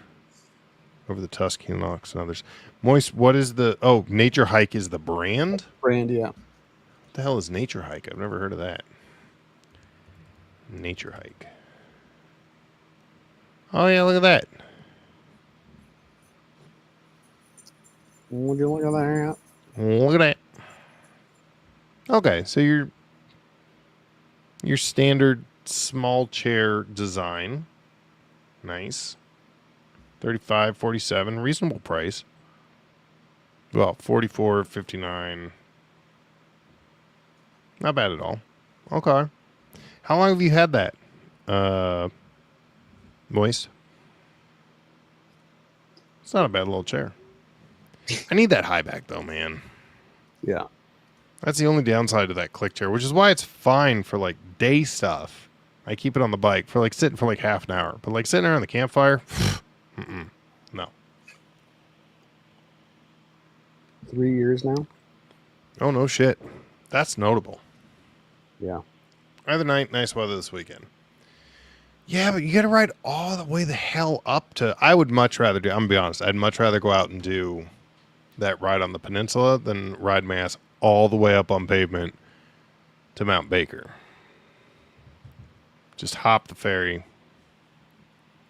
over the Tuscan Locks and others. Moist, what is the... Oh, Nature Hike is the brand? Brand, yeah. What the hell is Nature Hike? I've never heard of that. Nature Hike. Oh, yeah, look at that. Would you look at that? Look at that. Okay, so your standard small chair design. Nice. 35, 47, reasonable price. Well, 44, 59. Not bad at all. Okay. How long have you had that? Moist. It's not a bad little chair. I need that high back though, man. Yeah. That's the only downside to that click chair, which is why it's fine for like day stuff. I keep it on the bike for like sitting for like half an hour, but like sitting around the campfire, no. 3 years now? Oh, no shit. That's notable. Yeah. Either night, nice weather this weekend. Yeah, but you got to ride all the way the hell up to... I would much rather do... I'm going to be honest. I'd much rather go out and do that ride on the peninsula than ride my ass all the way up on pavement to Mount Baker. Just hop the ferry.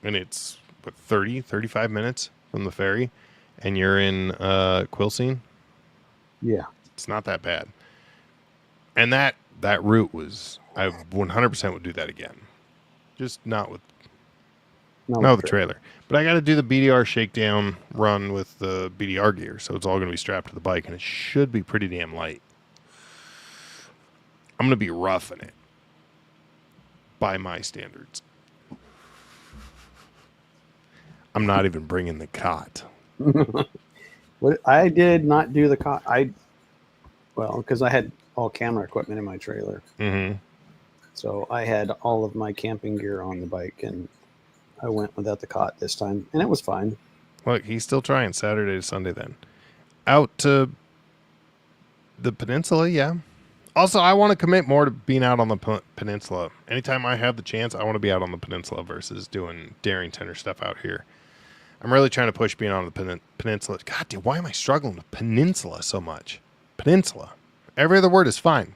And it's, 35 minutes from the ferry. And you're in Quilcene. Yeah. It's not that bad. And that route was... I 100% would do that again. Just not with the trailer. But I got to do the BDR shakedown run with the BDR gear, so it's all going to be strapped to the bike, and it should be pretty damn light. I'm going to be roughing it by my standards. I'm not even bringing the cot. What I did not do the cot. Because I had all camera equipment in my trailer. Mm-hmm. So I had all of my camping gear on the bike, and I went without the cot this time, and it was fine. Look, he's still trying Saturday to Sunday then. Out to the peninsula, yeah. Also, I want to commit more to being out on the peninsula. Anytime I have the chance, I want to be out on the peninsula versus doing Darrington or stuff out here. I'm really trying to push being on the peninsula. God damn, why am I struggling with peninsula so much? Peninsula. Every other word is fine.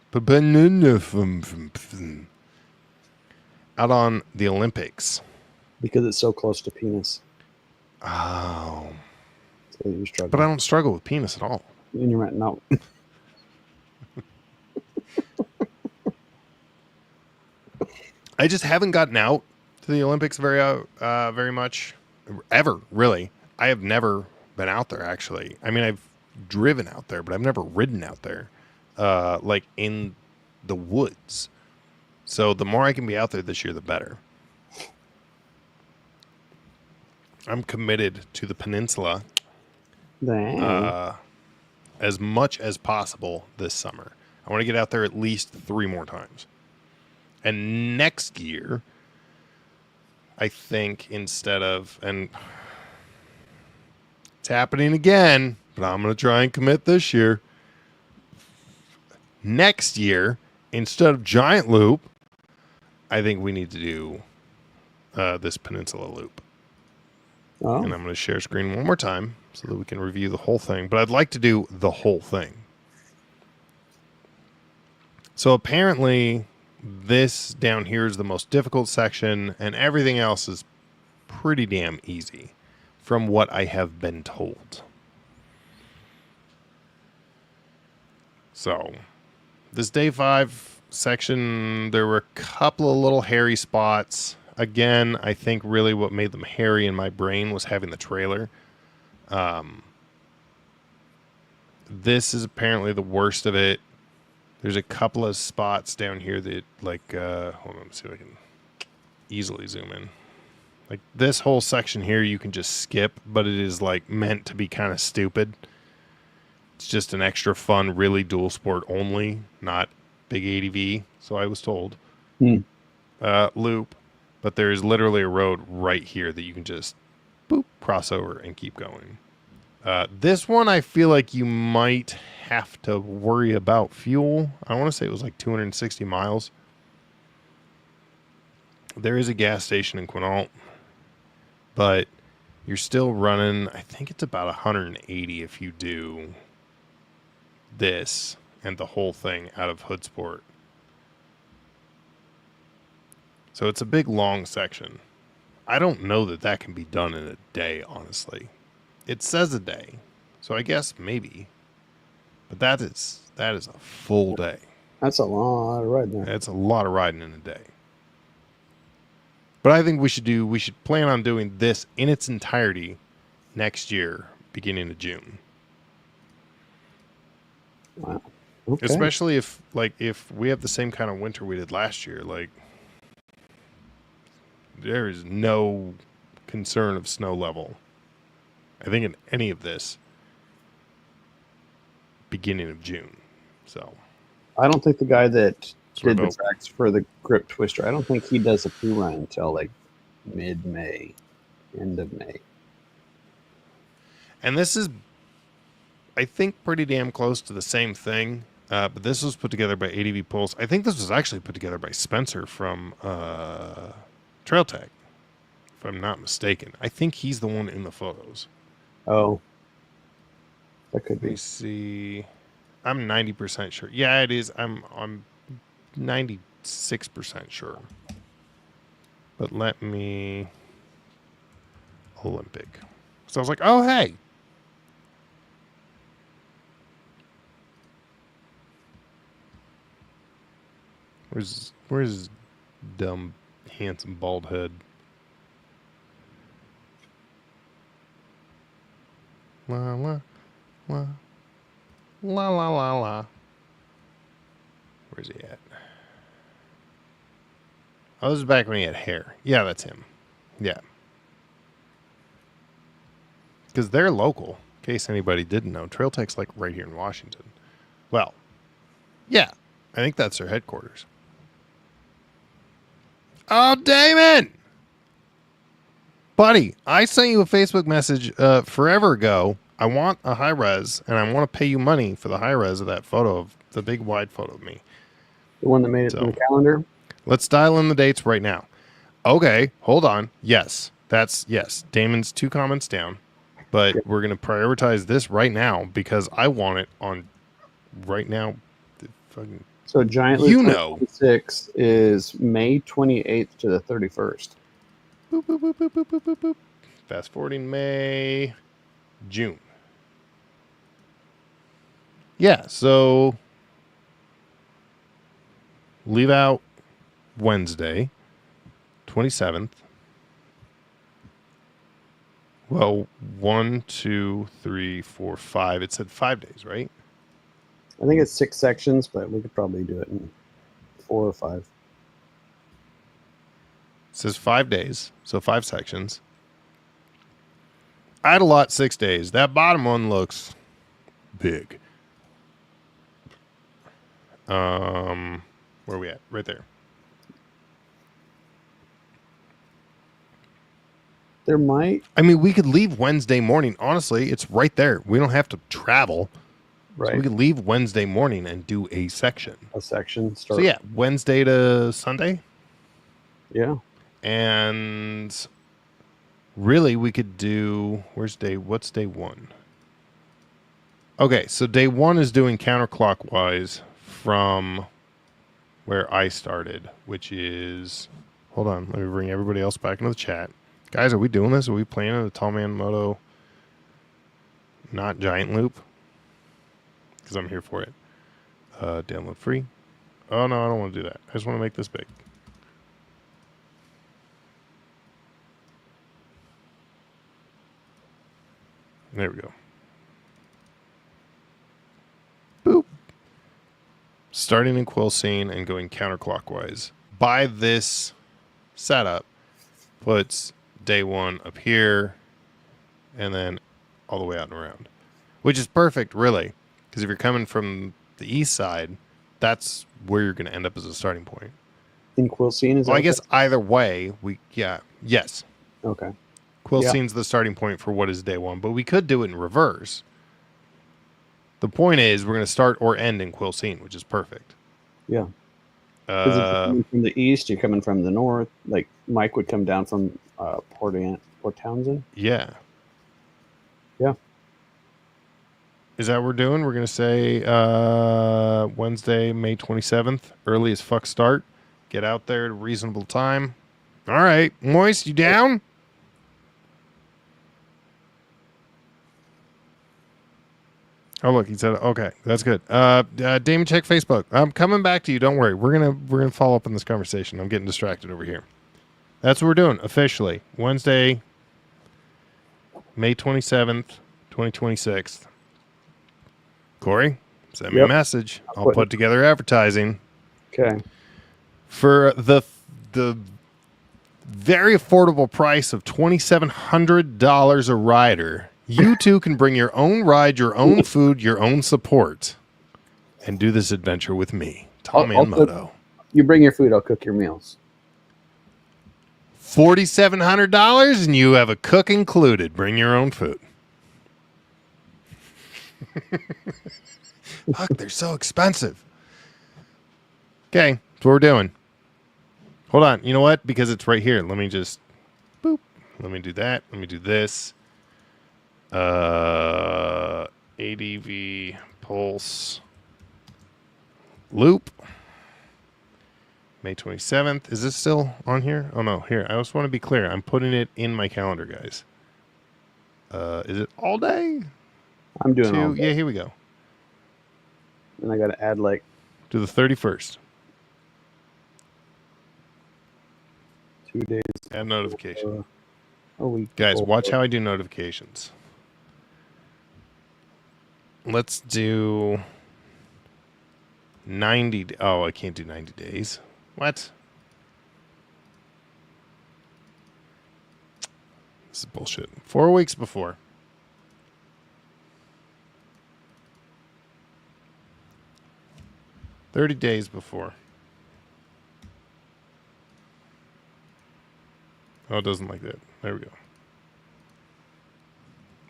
Out on the Olympics. Because it's so close to penis. Oh. So you're struggling. But I don't struggle with penis at all. And you're right, no. I just haven't gotten out to the Olympics very much, ever, really. I have never been out there, actually. I mean, I've driven out there, but I've never ridden out there, like in the woods. So the more I can be out there this year, the better. I'm committed to the peninsula as much as possible this summer. I want to get out there at least 3 more times. And next year, I think instead of, and it's happening again, but I'm going to try and commit this year. Next year, instead of giant loop, I think we need to do this peninsula loop. Oh. And I'm going to share screen one more time so that we can review the whole thing. But I'd like to do the whole thing. So apparently this down here is the most difficult section, and everything else is pretty damn easy from what I have been told. So this day 5 section, there were a couple of little hairy spots. Again, I think really what made them hairy in my brain was having the trailer. This is apparently the worst of it. There's a couple of spots down here that, like, hold on, let's see if I can easily zoom in. Like, this whole section here you can just skip, but it is, like, meant to be kind of stupid. It's just an extra fun, really dual sport only, not big ADV, so I was told. Loop. But there is literally a road right here that you can just boop, cross over and keep going. This one, I feel like you might have to worry about fuel. I want to say it was like 260 miles. There is a gas station in Quinault, but you're still running, I think it's about 180 if you do this and the whole thing out of Hood Sport. So it's a big, long section. I don't know that that can be done in a day, honestly. It says a day, so I guess maybe. But that is a full day. That's a lot of riding there. That's a lot of riding in a day. But I think we should plan on doing this in its entirety next year, beginning of June. Wow. Okay. Especially if we have the same kind of winter we did last year, like there is no concern of snow level, I think, in any of this beginning of June. So I don't think the guy that Sort did of the tracks for the grip twister, I don't think he does a pre-run until like mid-May, end of May. And this is, I think, pretty damn close to the same thing. But this was put together by ADV Pulse. I think this was actually put together by Spencer from Touratech, if I'm not mistaken. I think he's the one in the photos. Oh, that could Let me be. see. I'm 90% sure. Yeah, it is. I'm 96% sure. But let me Olympic. So I was like, oh hey. Where's dumb, handsome, bald head? La la la la la la la. Where's he at? Oh, this is back when he had hair. Yeah, that's him. Yeah. Because they're local, in case anybody didn't know. Touratech's like right here in Washington. Well, yeah, I think that's their headquarters. Oh, Damon! Buddy, I sent you a Facebook message forever ago. I want a high res, and I want to pay you money for the high res of that photo, of the big wide photo of me. The one that made it to the calendar? Let's dial in the dates right now. Okay, hold on. Yes, yes. Damon's 2 comments down, but we're going to prioritize this right now because I want it on right now. Fucking, So Giant Loop 26 is May 28th to the 31st. boop, boop, boop, boop, boop, boop, boop, boop. Fast forwarding May, June. Yeah, so leave out Wednesday. 27th. Well, 1, 2, 3, 4, 5. It said 5 days, right? I think it's 6 sections, but we could probably do it in 4 or 5. It says 5 days, so 5 sections. I had a lot 6 days. That bottom one looks big. Where are we at? Right there. There might. I mean, we could leave Wednesday morning. Honestly, it's right there. We don't have to travel. Right. So we could leave Wednesday morning and do a section. A section. So yeah, Wednesday to Sunday. Yeah. And really we could do, what's day 1? Okay, so day 1 is doing counterclockwise from where I started, which is, hold on, let me bring everybody else back into the chat. Guys, are we doing this? Are we playing the Tall Man Moto not giant loop? Because I'm here for it. Download free. Oh, no, I don't want to do that. I just want to make this big. There we go. Boop. Starting in quill scene and going counterclockwise. By this setup, puts day 1 up here and then all the way out and around, which is perfect, really, because if you're coming from the east side, that's where you're going to end up as a starting point. In quill scene, is Well, that I guess either way, yes. Okay. Quill Yeah. scene's the starting point for what is day 1, but we could do it in reverse. The point is, we're going to start or end in quill scene, which is perfect. Yeah. Because if you're coming from the east, you're coming from the north. Like Mike would come down from Port Townsend. Yeah. Yeah. Is that what we're doing? We're going to say Wednesday, May 27th, early as fuck start. Get out there at a reasonable time. All right. Moist, you down? Oh, look, he said, okay, that's good. Damon, check Facebook. I'm coming back to you. Don't worry. We're gonna follow up on this conversation. I'm getting distracted over here. That's what we're doing officially. Wednesday, May 27th, 2026. Corey, send me a message. I'll put together advertising. Okay. For the very affordable price of $2,700 a rider, you too can bring your own ride, your own food, your own support, and do this adventure with me, Tall Man Moto. You bring your food, I'll cook your meals. $4,700, and you have a cook included. Bring your own food. Fuck, they're so expensive. Okay, that's what we're doing. Hold on. You know what? Because it's right here. Let me just boop. Let me do that. Let me do this. ADV pulse loop. May 27th. Is this still on here? Oh no, here. I just want to be clear. I'm putting it in my calendar, guys. Is it all day? I'm doing all day. Yeah, here we go. And I got to add like To the 31st. 2 days. Add notification. A week. Guys, watch how I do notifications. Let's do 90. Oh, I can't do 90 days. What? This is bullshit. 4 weeks before. $30 days before. Oh, it doesn't like that. There we go.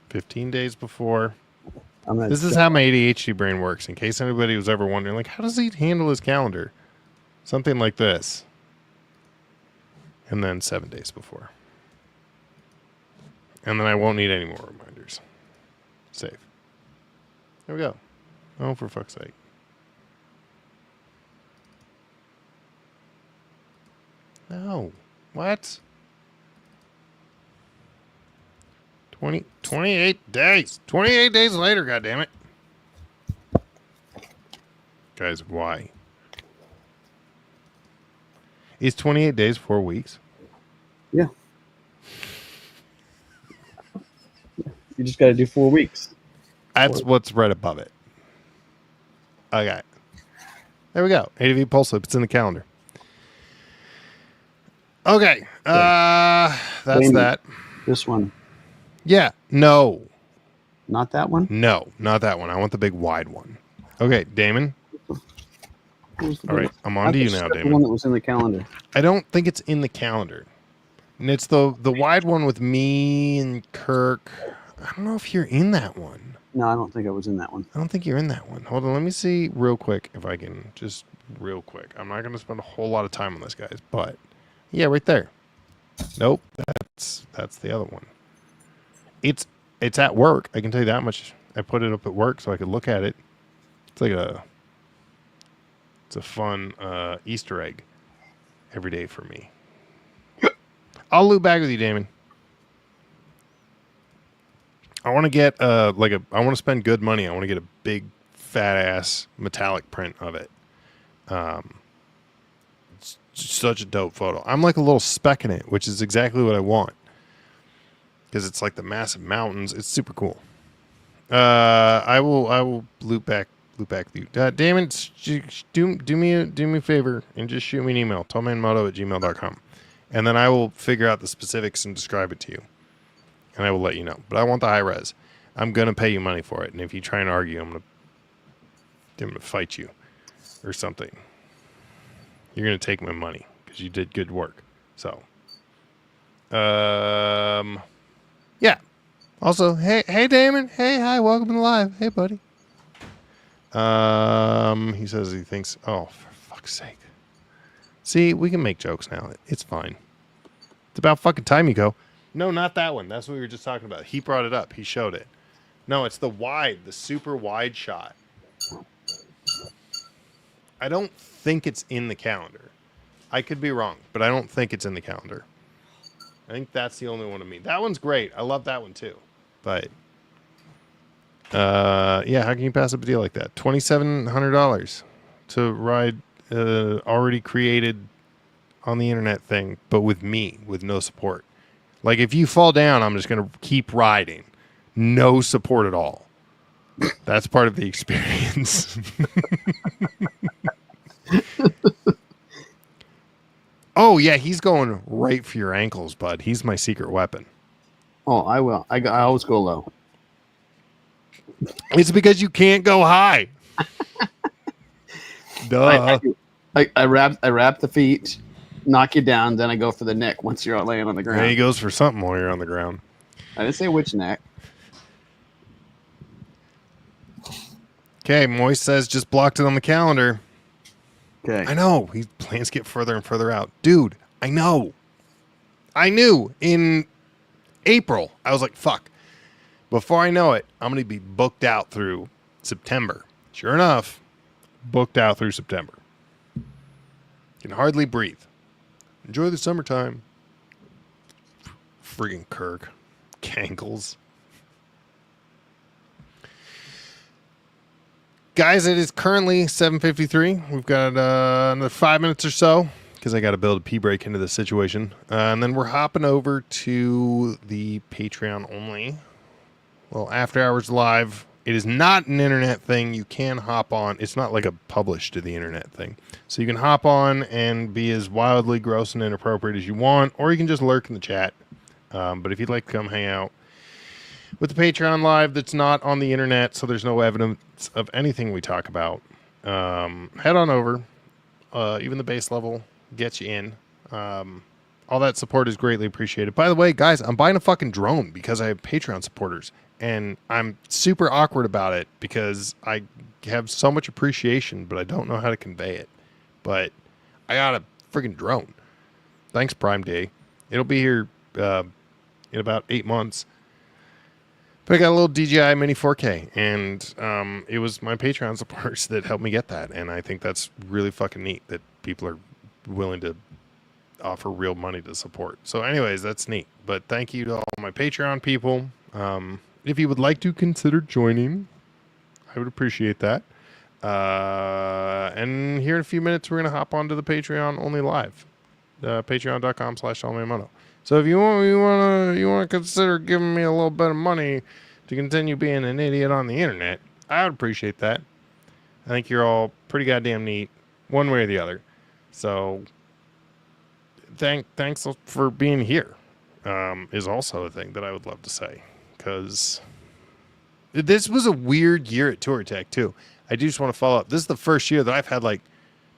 15 days before. This is how my ADHD brain works. In case anybody was ever wondering, like, how does he handle his calendar? Something like this. And then 7 days before. And then I won't need any more reminders. Save. There we go. Oh, for fuck's sake. No. What? 28 days. 28 days later, goddammit. Guys, why? Is 28 days 4 weeks? Yeah. You just got to do 4 weeks. That's what's right above it. Okay. There we go. ADV Pulse Loop. It's in the calendar. Okay. That's Wait, that. This one. Yeah. No. Not that one? No, not that one. I want the big wide one. Okay, Damon. All right, I'm on to you now, The Damon. one that was in the calendar. I don't think it's in the calendar. And it's the wide one with me and Kirk. I don't know if you're in that one. No, I don't think I was in that one. I don't think you're in that one. Hold on, let me see real quick if I can just real quick. I'm not going to spend a whole lot of time on this, guys, but yeah, right there. Nope, that's the other one. It's at work. I can tell you that much. I put it up at work so I could look at it. It's like it's a fun Easter egg every day for me. I'll loop back with you, Damon. I want to get I want to spend good money. I want to get a big fat ass metallic print of it. It's such a dope photo. I'm like a little speck in it, which is exactly what I want. Because it's like the massive mountains. It's super cool. I will loop back with you. Damon, do me a favor and just shoot me an email. tomanmoto@gmail.com. And then I will figure out the specifics and describe it to you. And I will let you know. But I want the high res. I'm gonna pay you money for it. And if you try and argue, I'm gonna fight you or something. You're gonna take my money because you did good work. So yeah. Also, hey Damon. Hey, hi, welcome to the live. Hey buddy. He says he thinks, oh, for fuck's sake. See, we can make jokes now. It's fine. It's about fucking time you go. No, not that one. That's what we were just talking about. He brought it up. He showed it. No, it's the super wide shot. I don't think it's in the calendar. I could be wrong, but I don't think it's in the calendar. I think that's the only one of me. That one's great. I love that one too. But yeah, how can you pass up a deal like that? $2,700 to ride already created on the internet thing, but with me, with no support. Like if you fall down, I'm just gonna keep riding. No support at all. That's part of the experience. Oh yeah, he's going right for your ankles, bud. He's my secret weapon. Oh, I will. I always go low. It's because you can't go high. Duh. I wrap the feet, knock you down, then I go for the neck once you're laying on the ground. Yeah, he goes for something while you're on the ground. I didn't say which neck. Okay, Moist says just blocked it on the calendar. Okay. I know. He plans to get further and further out. Dude, I know. I knew in April. I was like, fuck. Before I know it, I'm going to be booked out through September. Sure enough, booked out through September. Can hardly breathe. Enjoy the summertime. Friggin' Kirk. Cankles. Guys, it is currently 7:53. We've got another 5 minutes or so because I got to build a pee break into this situation. And then we're hopping over to the Patreon only. Well, After Hours Live. It is not an internet thing. You can hop on. It's not like a publish to the internet thing. So you can hop on and be as wildly gross and inappropriate as you want, or you can just lurk in the chat. But if you'd like to come hang out with the Patreon Live that's not on the internet, so there's no evidence of anything we talk about, head on over. Even the base level gets you in. All that support is greatly appreciated. By the way, guys, I'm buying a fucking drone because I have Patreon supporters. And I'm super awkward about it because I have so much appreciation, but I don't know how to convey it. But I got a friggin' drone. Thanks, Prime Day. It'll be here in about 8 months. But I got a little DJI Mini 4K, and it was my Patreon supporters that helped me get that. And I think that's really fucking neat that people are willing to offer real money to support. So anyways, that's neat. But thank you to all my Patreon people. If you would like to consider joining, I would appreciate that. And here in a few minutes, we're going to hop onto the Patreon only live. Patreon.com/allmanmoto. So if you want to consider giving me a little bit of money to continue being an idiot on the internet, I would appreciate that. I think you're all pretty goddamn neat, one way or the other. So thanks for being here. Is also a thing that I would love to say, because this was a weird year at Touratech too. I do just want to follow up. This is the first year that I've had like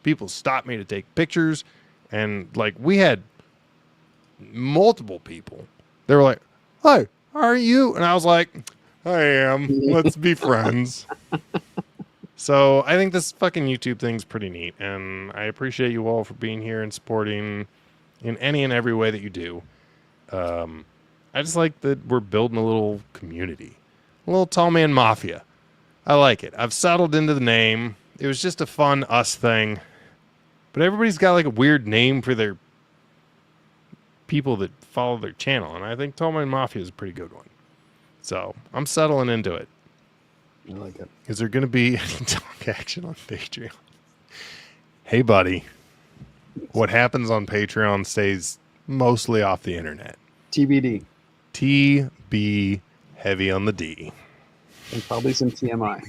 people stop me to take pictures, and like we had multiple people. They were like, "Hi, how are you?" And I was like, "I am. Let's be friends." So I think this fucking YouTube thing's pretty neat, and I appreciate you all for being here and supporting in any and every way that you do. I just like that we're building a little community, a little Tall Man Mafia. I like it. I've settled into the name. It was just a fun us thing, but everybody's got like a weird name for their people that follow their channel, and I think Tall Man Mafia is a pretty good one. So I'm settling into it. I like it. Is there going to be any talk action on Patreon? Hey, buddy. What happens on Patreon stays mostly off the internet. TBD. TB heavy on the D. And probably some TMI.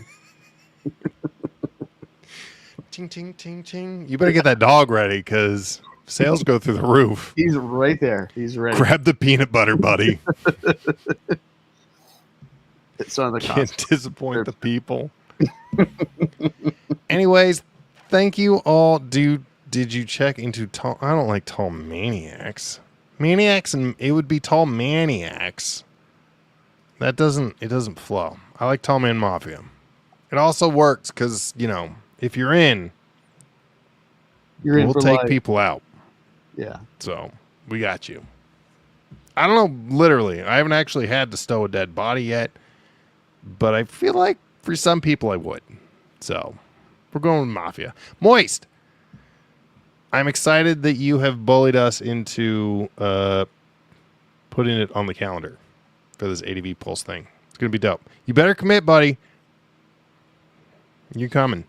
Ting, ting, ting, ting. You better get that dog ready, because sales go through the roof. He's right there. He's ready. Grab the peanut butter, buddy. It's on the Can't cost. disappoint the people. Anyways, thank you all. Did you check into tall? I don't like tall maniacs. Maniacs, and it would be tall maniacs. It doesn't flow. I like Tall Man Mafia. It also works because, if you're in, we'll for take life. people out. Yeah. So we got you. I don't know, literally. I haven't actually had to stow a dead body yet, but I feel like for some people I would. So we're going with Mafia. Moist. I'm excited that you have bullied us into putting it on the calendar for this ADV Pulse thing. It's going to be dope. You better commit, buddy. You're coming.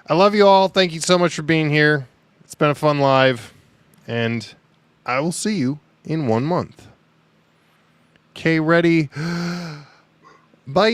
I love you all. Thank you so much for being here. It's been a fun live, and I will see you in 1 month. Okay, ready? Bye.